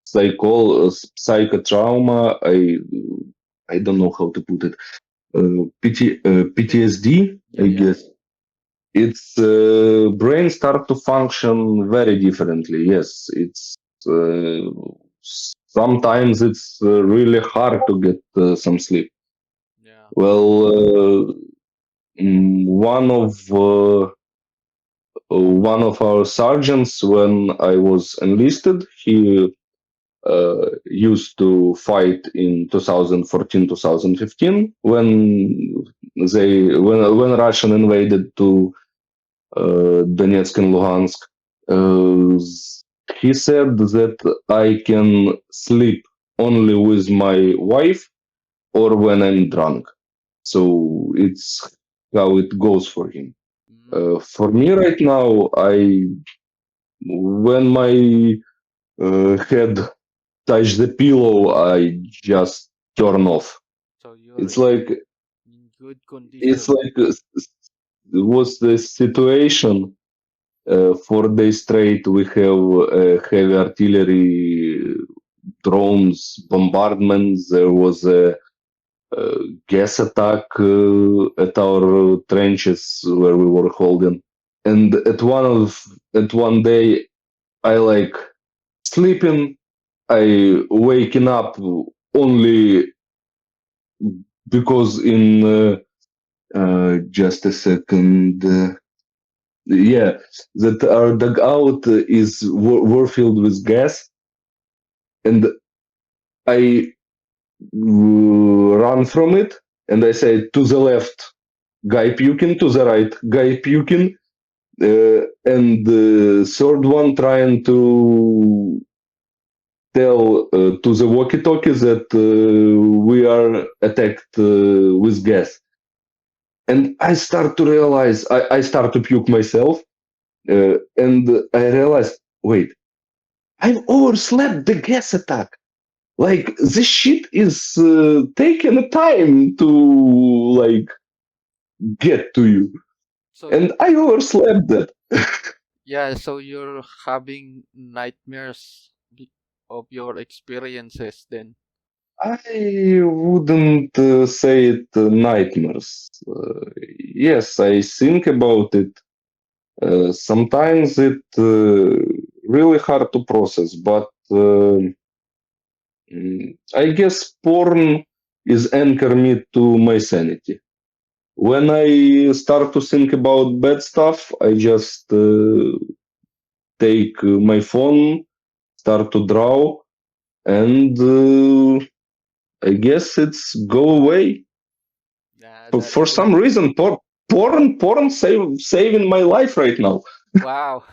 psychotrauma. I don't know how to put it. PTSD, Yeah, I yeah. guess. Its brain start to function very differently. Yes, it's uh, sometimes it's really hard to get some sleep. Yeah. Well, one of our sergeants, when I was enlisted, he used to fight in 2014 2015 when Russian invaded to Donetsk and Luhansk. Uh, he said that I can sleep only with my wife or when I'm drunk. So it's how it goes for him. Mm. For me right now, I when my head touch the pillow, I just turn off. So you're It's like in good it's condition. like was the situation 4 days straight. We have heavy artillery, drones, bombardments. There was a gas attack at our trenches where we were holding. And at one day, I like sleeping. I waking up only because in just a second. Yeah, that our dugout were filled with gas, and I run from it, and I say to the left, guy puking, to the right, guy puking, and the third one trying to tell to the walkie-talkie that we are attacked with gas. And I start to realize, I start to puke myself, and I realize, wait, I've overslept the gas attack. Like this shit is taking time to like get to you, So and I overslept that. yeah, so you're having nightmares of your experiences then. I wouldn't say it nightmares. Yes, I think about it. Sometimes it really hard to process, but I guess porn is anchor me to my sanity. When I start to think about bad stuff, I just take my phone, start to draw, and I guess it's go away. Yeah, For that's good. some reason, porn saving my life right now. Wow.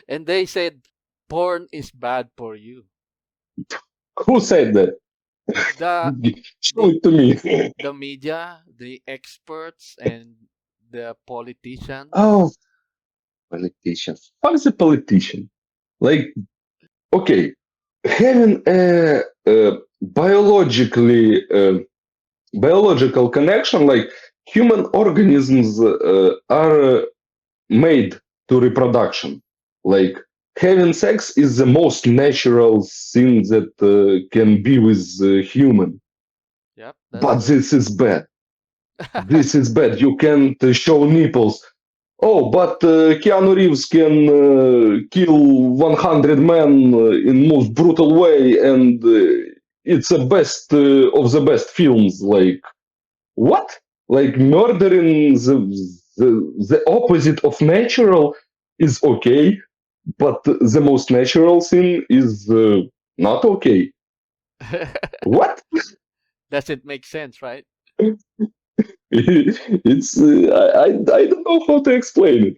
And they said porn is bad for you. Who said that? The Show the it to me. the media, the experts and the politicians. Oh, politician. Fuck the politician. Like, okay, having a biological connection, like human organisms are made to reproduction. Like having sex is the most natural thing that can be with human. Yep, that's But good. this is bad. This is bad. You can't show nipples. Oh, but Keanu Reeves can kill 100 men in most brutal way, and it's the best of the best films. Like what? Like murdering the opposite of natural is okay, but the most natural thing is not okay. What? Doesn't make sense, right? It's I don't know how to explain it.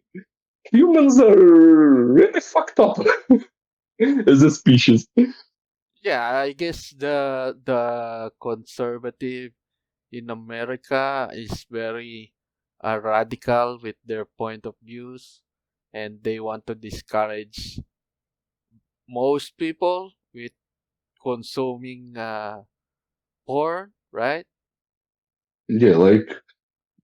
Humans are really fucked up. as a species. Yeah, I guess the conservative in America is very radical with their point of views, and they want to discourage most people with consuming porn, right? Yeah, like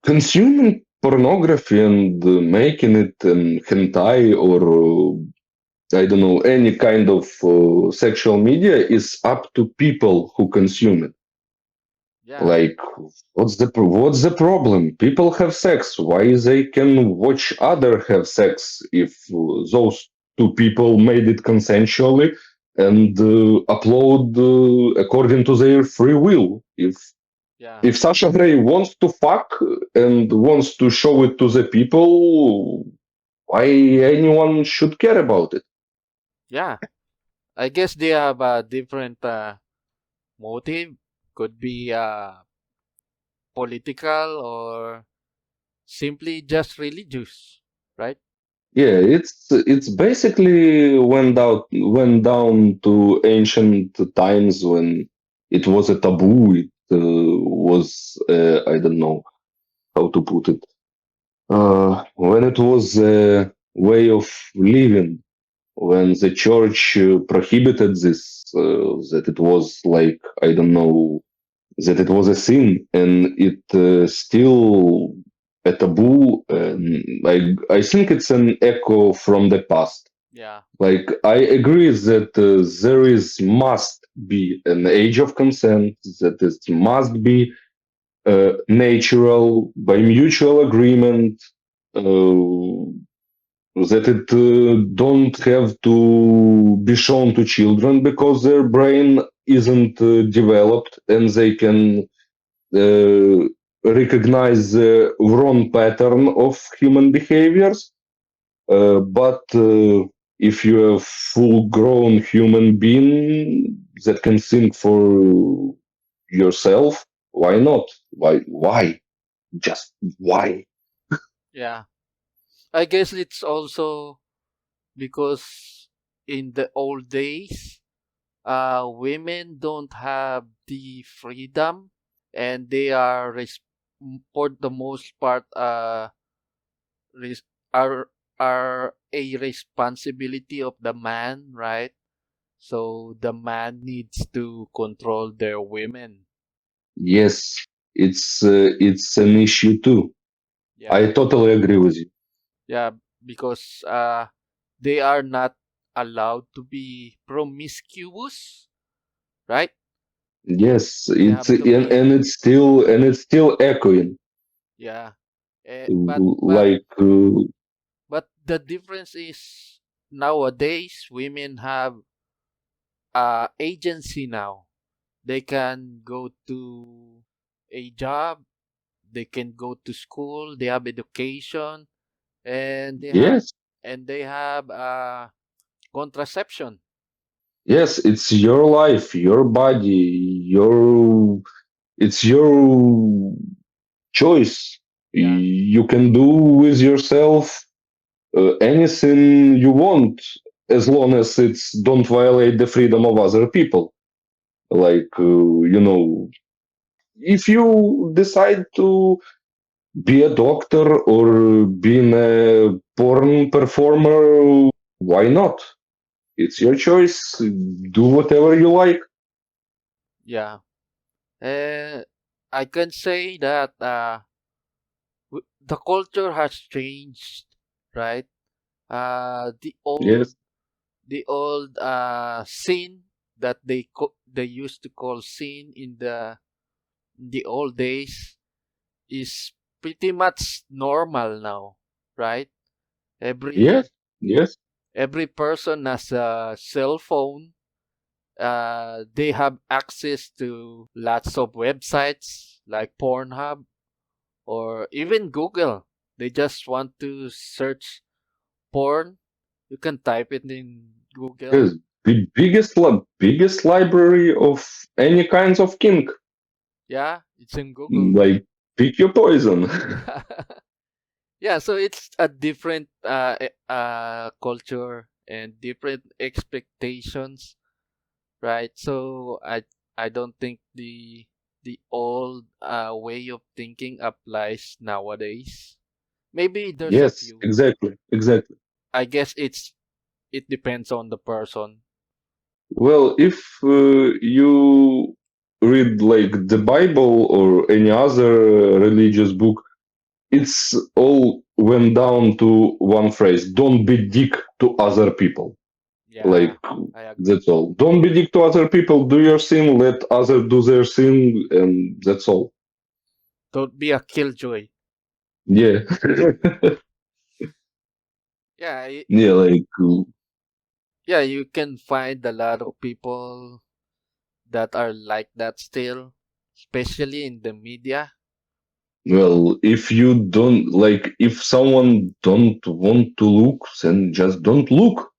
consuming pornography and making it hentai or I don't know any kind of sexual media is up to people who consume it. Yeah, Like, what's the problem? People have sex. Why they can watch other have sex if those two people made it consensually and upload according to their free will? yeah, If Sasha Grey wants to fuck and wants to show it to the people, why anyone should care about it? yeah. I guess they have a different motive. Could be political or simply just religious, right? Yeah, it's basically went down to ancient times when it was a taboo. It was I don't know how to put it. When it was a way of living, when the church prohibited this, that it was like I don't know that it was a sin and it still a taboo. I think it's an echo from the past. Yeah, Like I agree that there is must be an age of consent, that it must be natural by mutual agreement. That it don't have to be shown to children because their brain isn't developed and they can uh, recognize the wrong pattern of human behaviors. But if you're a full-grown human being that can think for yourself, why not? Why? Just why? yeah. I guess it's also because in the old days, women don't have the freedom, and they are for the most part res- are are a responsibility of the man, right? So the man needs to control their women. Yes, it's an issue too. Yeah, I totally agree with you. yeah, because they are not allowed to be promiscuous, right? Yes, They it's have to and be, it's still echoing. yeah. Eh, but but Like but the difference is nowadays women have agency now. They can go to a job, they can go to school, they have education, and yes, they have contraception. yes, it's your life, your body, your it's your choice. Yeah, You can do with yourself anything you want as long as it's don't violate the freedom of other people. Like if you decide to be a doctor or being a porn performer, why not? It's your choice. Do whatever you like. yeah. And I can say that the culture has changed, right? The old Yes, scene that they used to call scene in the old days is pretty much normal now, right? yes, Every yes, every person has a cell phone. They have access to lots of websites like Pornhub or even Google. They just want to search porn. You can type it in yes. Google. The biggest library of any kinds of kink. Yeah, it's in Google. Like pick your poison. Yeah, so it's a different culture and different expectations, right? So I don't think the old way of thinking applies nowadays. Maybe there's a Yes, few. exactly, exactly. I guess it depends on the person. Well, if you read like the Bible or any other religious book, it's all went down to one phrase: "Don't be dick to other people." Yeah, Like I agree. that's all. Don't be dick to other people. Do your sin. Let others do their sin, and that's all. Don't be a killjoy. Yeah, Yeah, yeah. Like yeah, you can find a lot of people that are like that still, especially in the media. well, if you don't like, if someone don't want to look, then just don't look.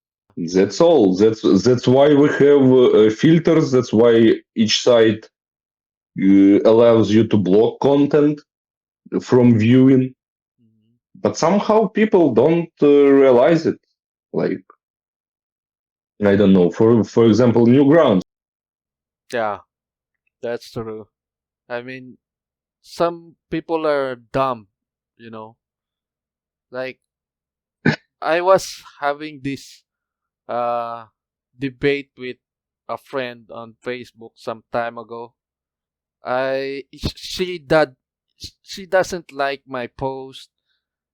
That's all. That's why we have filters. That's why each site allows you to block content from viewing. Mhm. But somehow people don't realize it. Like I don't know. For example, Newgrounds. Yeah, that's true. I mean, some people are dumb, you know. Like I was having this uh debate with a friend on Facebook some time ago. I she doesn't like my post,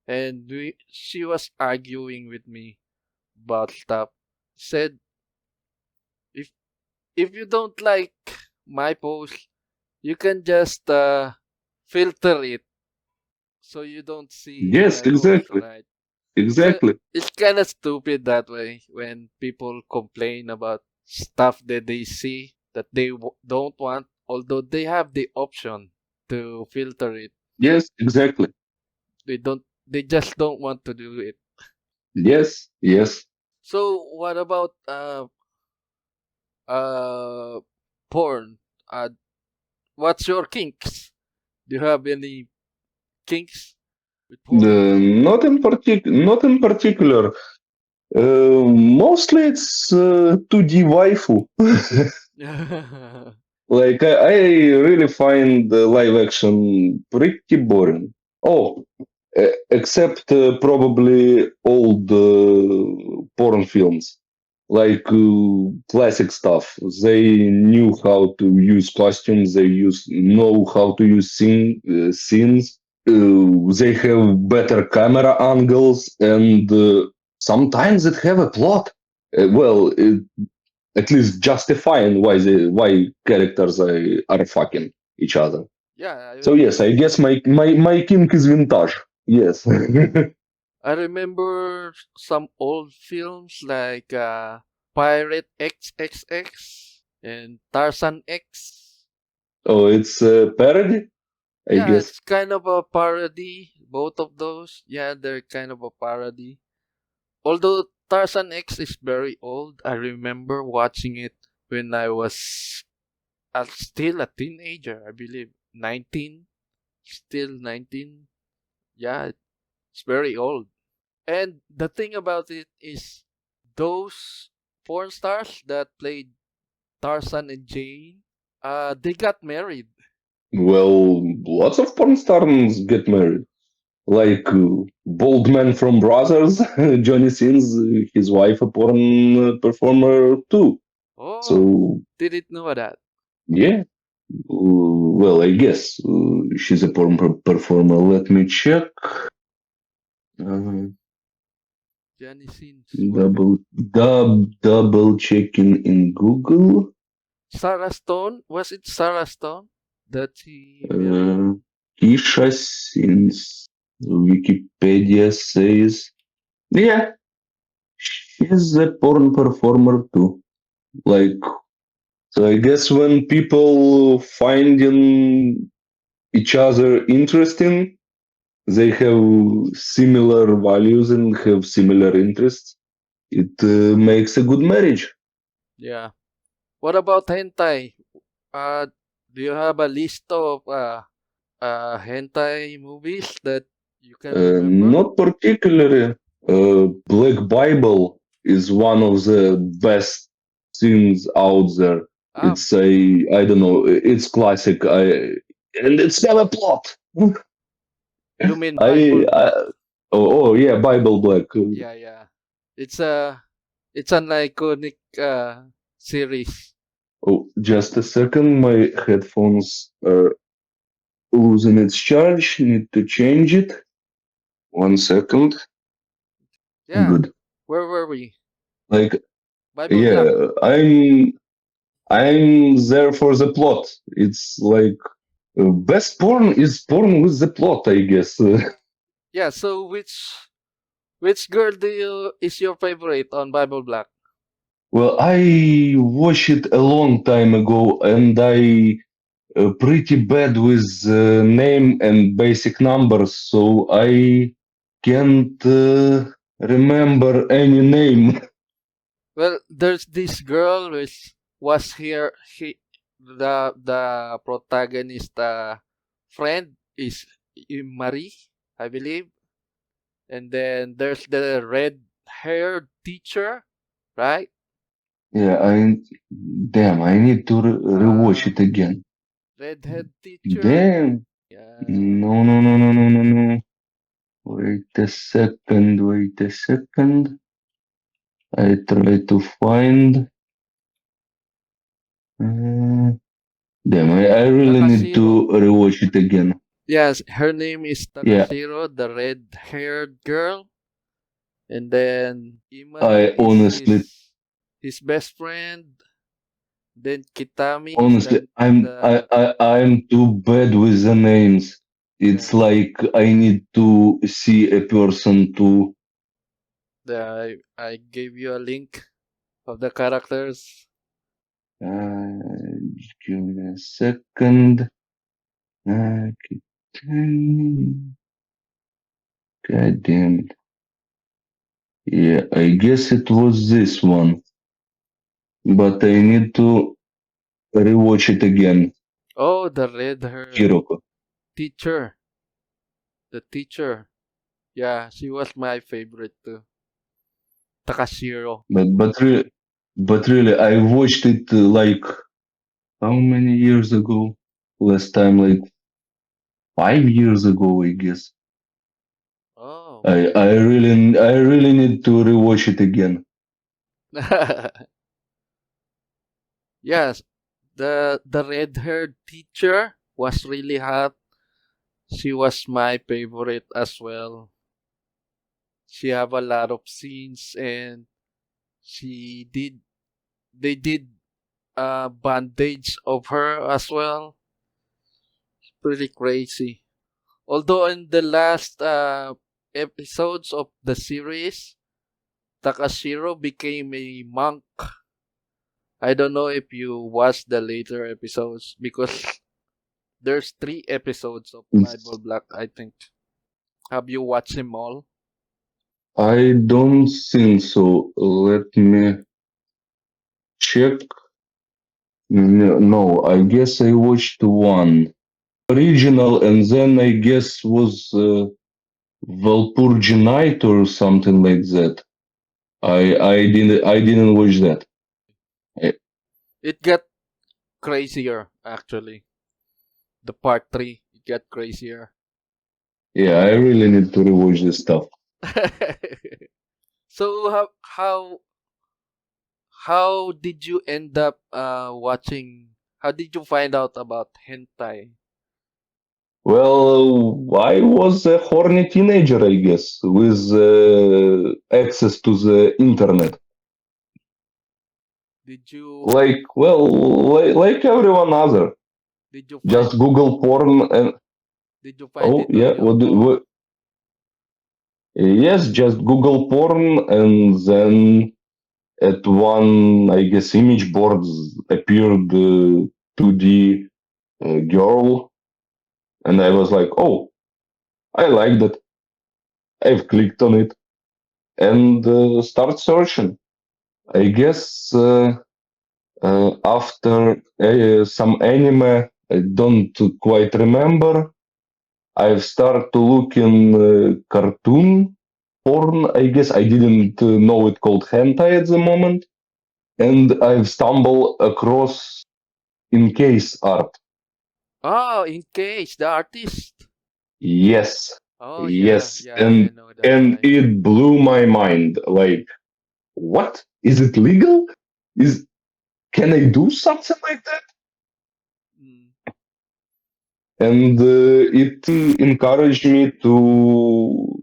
and she was arguing with me about stuff. Said if you don't like my post, you can just filter it so you don't see Yes, my post, exactly, right? So exactly. it's kind of stupid that way when people complain about stuff that they see that they don't want, although they have the option to filter it. Yes, exactly. They don't. They just don't want to do it. Yes, yes. So what about uh porn? What's your kinks? Do you have any kinks with porn? Not in particular. Mostly it's 2D waifu. Like I really find the live action pretty boring. Oh, except probably old porn films, like classic stuff. They knew how to use costumes. They know how to use scenes. They have better camera angles, and sometimes it have a plot. Well, at least justifying why characters are fucking each other. Yeah, I So yes, I guess my kink is vintage. Yes. I remember some old films like Pirate XXX and Tarzan X. Oh, it's a parody, I Yeah, guess. it's kind of a parody. Both of those, yeah, they're kind of a parody. Although Tarzan X is very old, I remember watching it when I was still a teenager, I believe. 19? Still 19? Yeah, it's very old. And the thing about it is, those porn stars that played Tarzan and Jane, they got married. Well, lots of porn stars get married. Like Bald Man from Brothers, Johnny Sins, his wife, a porn performer too. Oh, So didn't know that. yeah, well, I guess she's a porn performer. Let me check. Uh, Johnny Sins' wife. double checking in Google. Sarah Stone? Was it Sarah Stone that he married? Uh, Kisha since Wikipedia says, yeah, she's a porn performer too. Like, so I guess when people finding each other interesting, they have similar values and have similar interests. It makes a good marriage. Yeah. What about hentai? Uh, do you have a list of hentai movies that you can remember? Not particularly Black Bible. is one of the best scenes out there. Ah, It's I don't know, it's classic. And it's have a plot. you mean I, Bible I Black? yeah, Bible Black. Yeah, yeah. It's a it's an iconic series. Oh, just a second. My headphones are losing its charge. Need to change it. 1 second. Yeah. Good. Where were we? Like, Bible Black. yeah, I'm there for the plot. It's like best porn is porn with the plot, I guess. Yeah. So which girl do you is your favorite on Bible Black? Well, I watched it a long time ago, and I pretty bad with name and basic numbers, so I can't remember any name. Well, there's this girl which was here. The protagonist friend is Marie, I believe. And then there's the red haired teacher, right? Yeah, I need to rewatch Uh, it again. redhead teacher. Damn. Yeah. No, no, no, no, no, no, no. Wait a second, wait a second. I try to find. Uh, damn, I really need Takashiro. to rewatch it again. Yes, her name is Yeah, Takashiro, the red haired girl. And then Imari I is honestly, his best friend. Then Kitami is honestly, I'm too bad with the names. It's yeah, like I need to see a person to. I gave you a link of the characters. Uh, Give me a second. Uh, God damn it. Yeah, I guess it was this one, but I need to rewatch it again. Oh, the red haired Hiroko. teacher. The teacher. Yeah, she was my favorite too. Takashiro. But really, I watched it like how many years ago? Last time, like 5 years ago, I guess. Oh. I really need to rewatch it again. Yes, the red haired teacher was really hot. She was my favorite as well. She have a lot of scenes and she did they did bandage of her as well. Pretty crazy. Although in the last episodes of the series, Takashiro became a monk. I don't know if you watched the later episodes because there's 3 episodes of Bible Black, I think. Have you watched them all? I don't think so. Let me check. No, I guess I watched one original, and then I guess was Valpurgi Night or something like that. I didn't watch that. Eh, It got crazier actually. The part 3, it got crazier. Yeah, I really need to rewatch this stuff. So how did you end up watching, how did you find out about hentai? Well, I was a horny teenager, I guess, with access to the internet. Did you Like everyone other. did you Just find Google porn and did you find oh it on yeah, YouTube? yes, just Google porn and then at one, I guess, image boards appeared 2D girl, and I was like, oh, I like that. I've clicked on it and start searching. I guess after some anime, I don't quite remember. I've started to look in cartoon, porn, I guess. I didn't know it called hentai at the moment. And I've stumbled across in case art. Oh, in case the artist. Yes, Oh yeah, yes. yeah, I And know that and guy. it blew my mind. Like, what? Is it legal? Is Can I do something like that? Mm, And it encouraged me to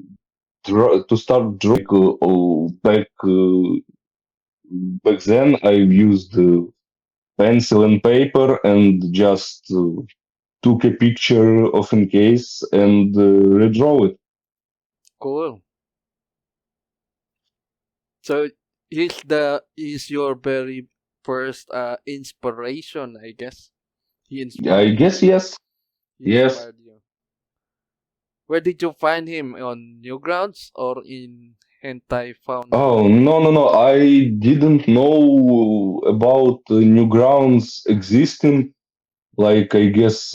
start drawing. Back then, I used pencil and paper and just took a picture of in case and redraw it. cool. So he's your very first inspiration, I guess. He I inspired you. guess yes, He yes. inspired you. Where did you find him? On Newgrounds or in Hentai Oh, Foundry? no. I didn't know about Newgrounds existing. Like, I guess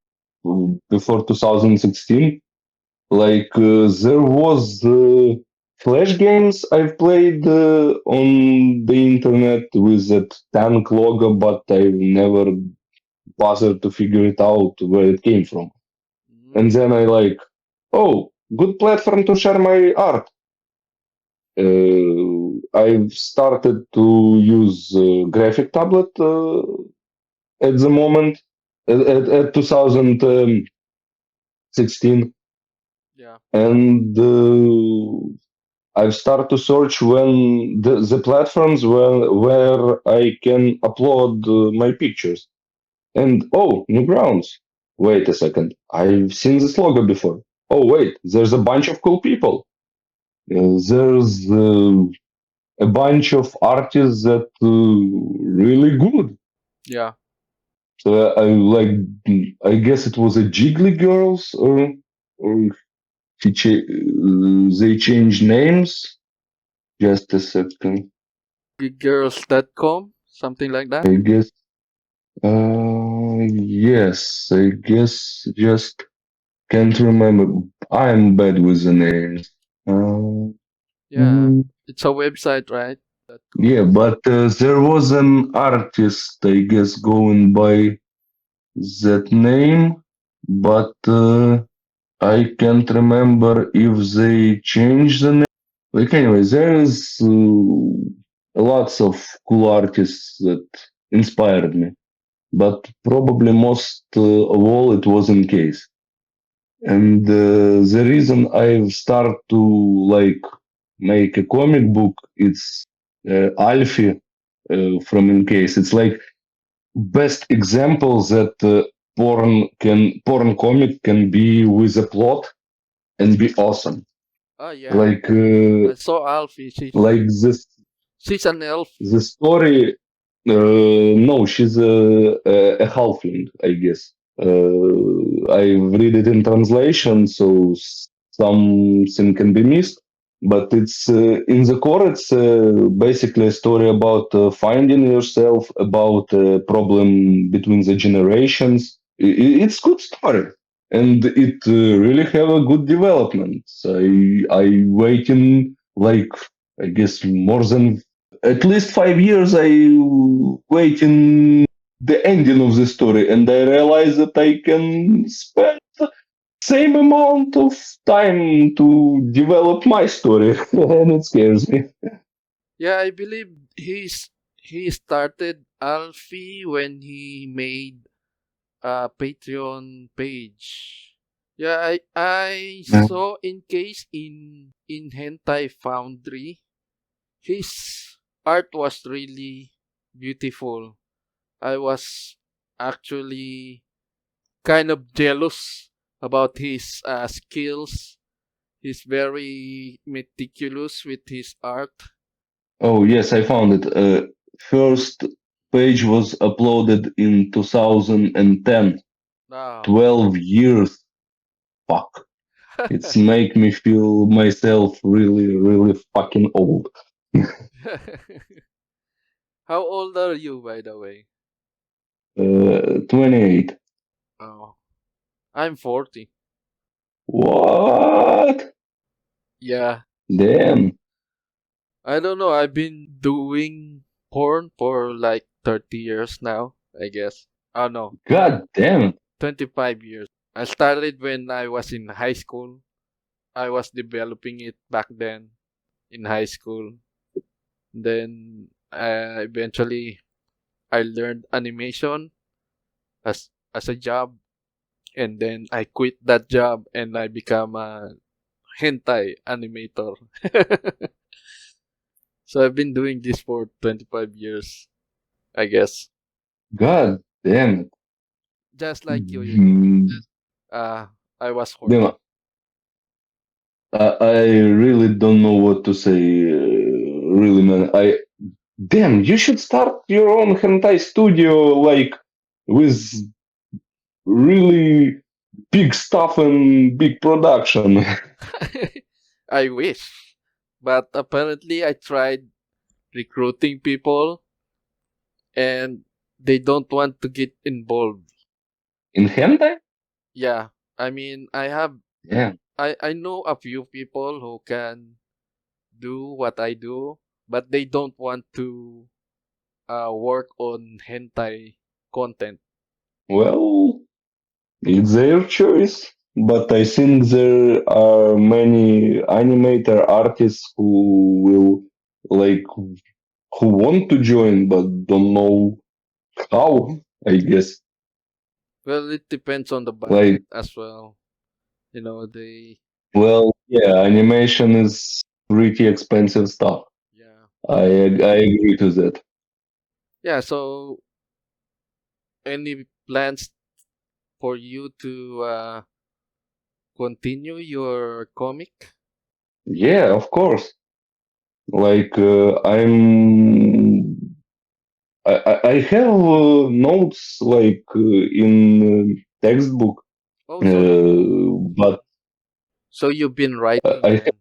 before 2016. Like there was flash games I've played on the internet with that tank logo, but I never bothered to figure it out where it came from. And Mm, then I like, oh, good platform to share my art. I've started to use graphic tablet at the moment at 2016, yeah. and I've started to search when the platforms where I can upload my pictures. And oh, Newgrounds. Wait a second. I've seen this logo before. Oh, wait. There's a bunch of cool people. There's a bunch of artists that really good. Yeah. So I like. I guess it was a Jiggly Girls or they changed names. Just a second. Girls.com, something like that. I guess. Yes. I guess. Just can't remember. I'm bad with the names. Uh, Yeah. mm, It's a website, right? yeah, .com. but there was an artist, I guess, going by that name, but I can't remember if they changed the name. Like, anyway, there is lots of cool artists that inspired me, but probably most of all, it was in case. And the reason I've started to like make a comic book, it's Alfie from In Case. It's like best example that porn comic can be with a plot and be awesome. Oh yeah. Like I saw Alfie. like She's an elf. the story. No, she's a halfling, I guess. I read it in translation, so something can be missed. But it's in the core. It's basically a story about finding yourself, about problem between the generations. It's good story, and it really have a good development. I waiting like I guess more than at least 5 years I waiting the ending of the story, and I realized that I can spend same amount of time to develop my story, and it scares me. Yeah, I believe he started Alfie when he made a Patreon page. Yeah, I Yeah. saw in case in Hentai Foundry. His art was really beautiful. I was actually kind of jealous about his skills. He's very meticulous with his art. Oh yes, I found it. First page was uploaded in 2010. Wow. 12 years. Fuck. It's make me feel myself really fucking old. How old are you, by the way? 28. Oh, I'm 40. What? Yeah. Damn. I don't know. I've been doing porn for like 30 years now, I guess. Oh no, God damn. 25 years. I started when I was in high school. I was developing it back then in high school. Then eventually I learned animation as a job, and then I quit that job and I become a hentai animator. So I've been doing this for 25 years, I guess. God damn it. Just like you. Mm, Uh, I was Damn, horny. I really don't know what to say. Really, man. Damn, you should start your own hentai studio, like with really big stuff and big production. I wish. But apparently I tried recruiting people and they don't want to get involved. In hentai? Yeah. I mean, Yeah. I know a few people who can do what I do, but they don't want to work on hentai content. Well, it's their choice. But I think there are many animator artists who will like who want to join but don't know how, I guess. Well, it depends on the budget Like, as well. You know, they well, yeah, animation is pretty expensive stuff. yeah. I agree to that. Yeah, so any plans for you to continue your comic? Yeah, of course. Like, I have notes like in textbook, Oh, so but so you've been I writing.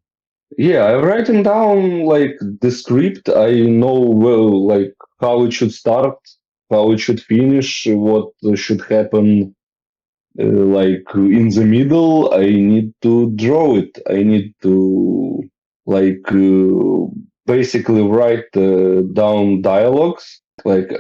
yeah, I'm writing down like the script. I know well like how it should start, how it should finish, what should happen. Like in the middle, I need to draw it. I need to like basically write down dialogues. Like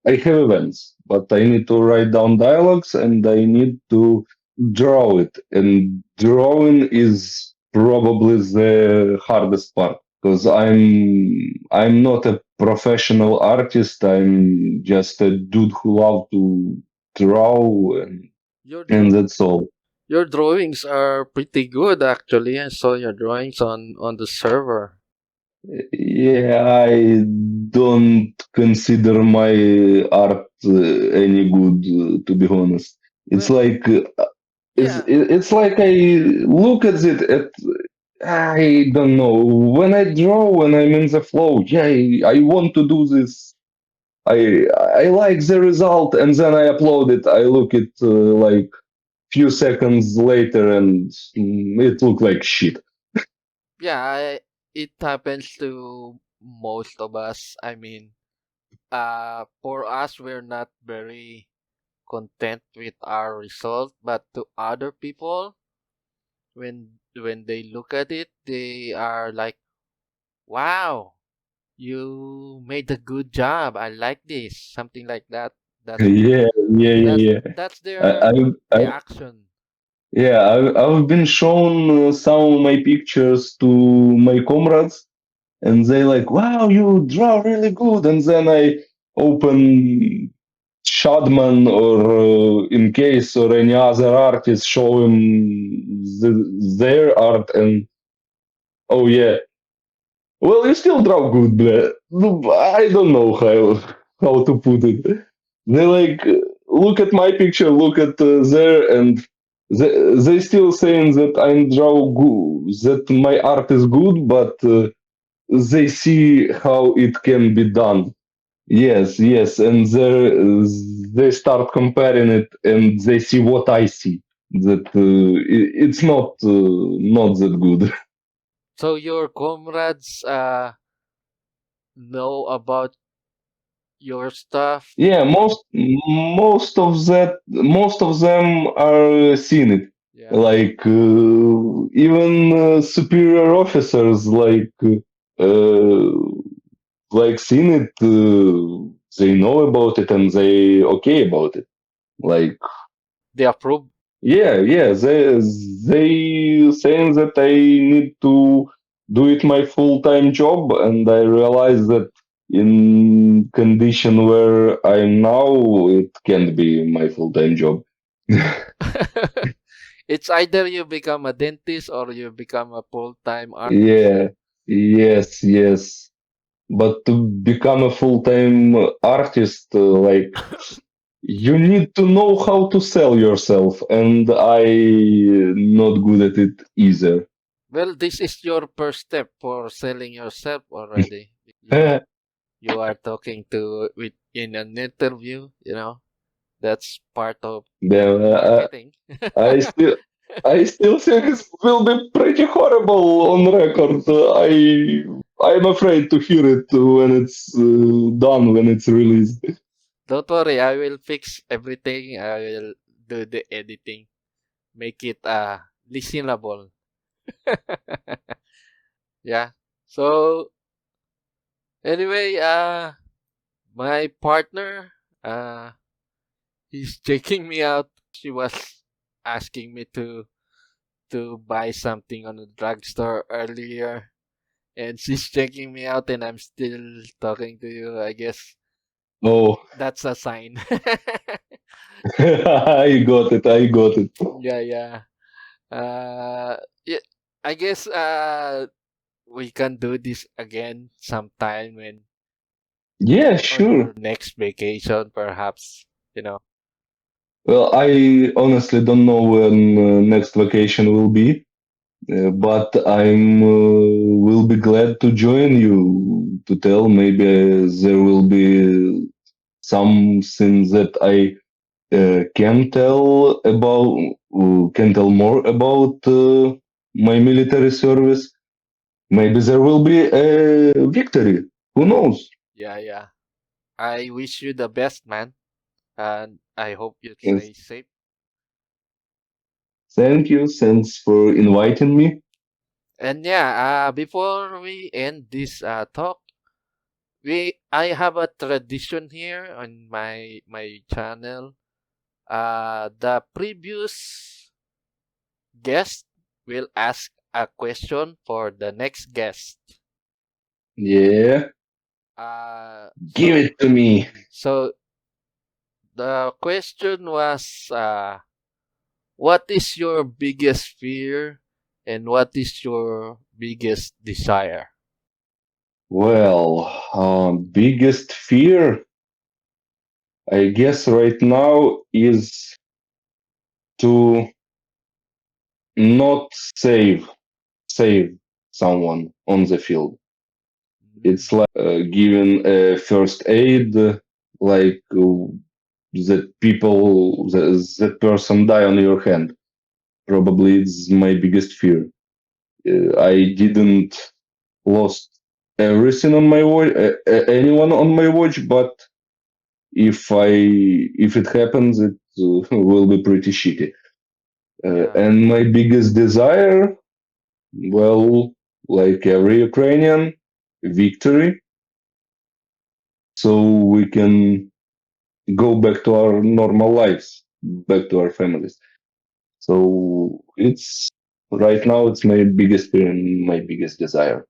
I have events, but I need to write down dialogues and I need to draw it. And drawing is probably the hardest part because I'm not a professional artist. I'm just a dude who love to draw Your and draw that's all. your drawings are pretty good actually. I saw your drawings on the server. Yeah, I don't consider my art any good, to be honest. It's Well, like yeah. it's like I look at it at I don't know when I draw when I'm in the flow. Yeah, I want to do this. I like the result, and then I upload it. I look at like few seconds later, and it look like shit. Yeah, it happens to most of us. I mean, for us we're not very content with our result, but to other people when they look at it, they are like, "Wow, you made a good job. I like this." Something like that. That's Yeah, yeah, yeah, that's yeah. that's I, their I reaction. Yeah, I've been shown some of my pictures to my comrades, and they like, "Wow, you draw really good." And then I open Shadman or in case or any other artist show him their art, and oh yeah, well, you still draw good, but I don't know how to put it. They like look at my picture, look at there, and they still saying that I draw good, that my art is good, but they see how it can be done. Yes, yes, and they start comparing it, and they see what I see. That it's not that good. So your comrades know about your stuff. Yeah, most of them are seen it. Yeah. Like even superior officers uh, seen it, they know about it and they okay about it. Like They approve. yeah, they saying that I need to do it my full time job, and I realize that in condition where I'm now, it can't be my full time job. It's either you become a dentist or you become a full-time artist. Yeah, yes. But to become a full time artist, you need to know how to sell yourself, and I not good at it either. Well, this is your first step for selling yourself already. You are talking to with in an interview, that's part of Then marketing. I still I still think it will be pretty horrible on record. I'm afraid to hear it when it's done, when it's released. Don't worry, I will fix everything. I will do the editing, make it listenable. Yeah. So anyway, my partner, uh, he's checking me out. She was asking me to buy something on the drugstore earlier, and she's checking me out, and I'm still talking to you. I guess Oh, that's a sign. I got it. I got it. Yeah, yeah. Yeah, I guess we can do this again sometime when Yeah, on sure. your next vacation, perhaps. You know. Well, I honestly don't know when next vacation will be, but I'm will be glad to join you to tell. Maybe there will be something that I can tell more about my military service. Maybe there will be a victory. Who knows? Yeah, yeah. I wish you the best, man, and I hope you Yes. stay safe. Thank you. Thanks for inviting me. And yeah, before we end this talk, I have a tradition here on my channel. The previous guest will ask a question for the next guest. Yeah, Uh, give so it to me. so the question was, what is your biggest fear, and what is your biggest desire? Well, biggest fear, I guess, right now is to not save someone on the field. Mm, It's like giving first aid, like that person die on your hand. Probably it's my biggest fear. I didn't lost everything on my watch, anyone on my watch, but if it happens, it will be pretty shitty. yeah, And my biggest desire, well, like every Ukrainian, victory, so we can go back to our normal lives, back to our families. So it's right now it's my biggest fear and my biggest desire.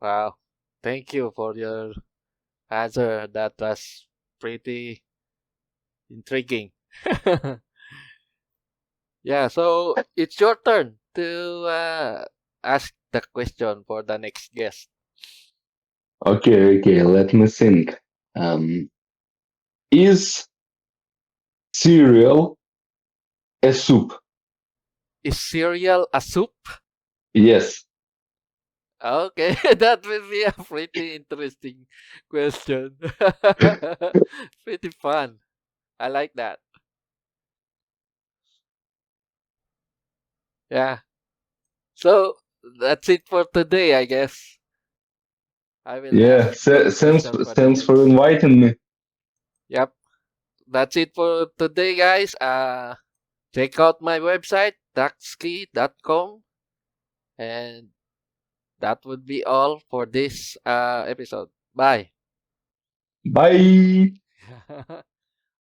wow. Thank you for your answer. That was pretty intriguing. Yeah, so it's your turn to ask the question for the next guest. Okay, let me think. Is cereal a soup? Is cereal a soup? Yes. Okay, that will be a pretty interesting question. Pretty fun. I like that. Yeah. So that's it for today, I guess. I will Yeah. ask the Thanks, question for the thanks for next. inviting me. Yep. That's it for today, guys. Check out my website, daxkey.com. And that would be all for this episode. Bye. Bye.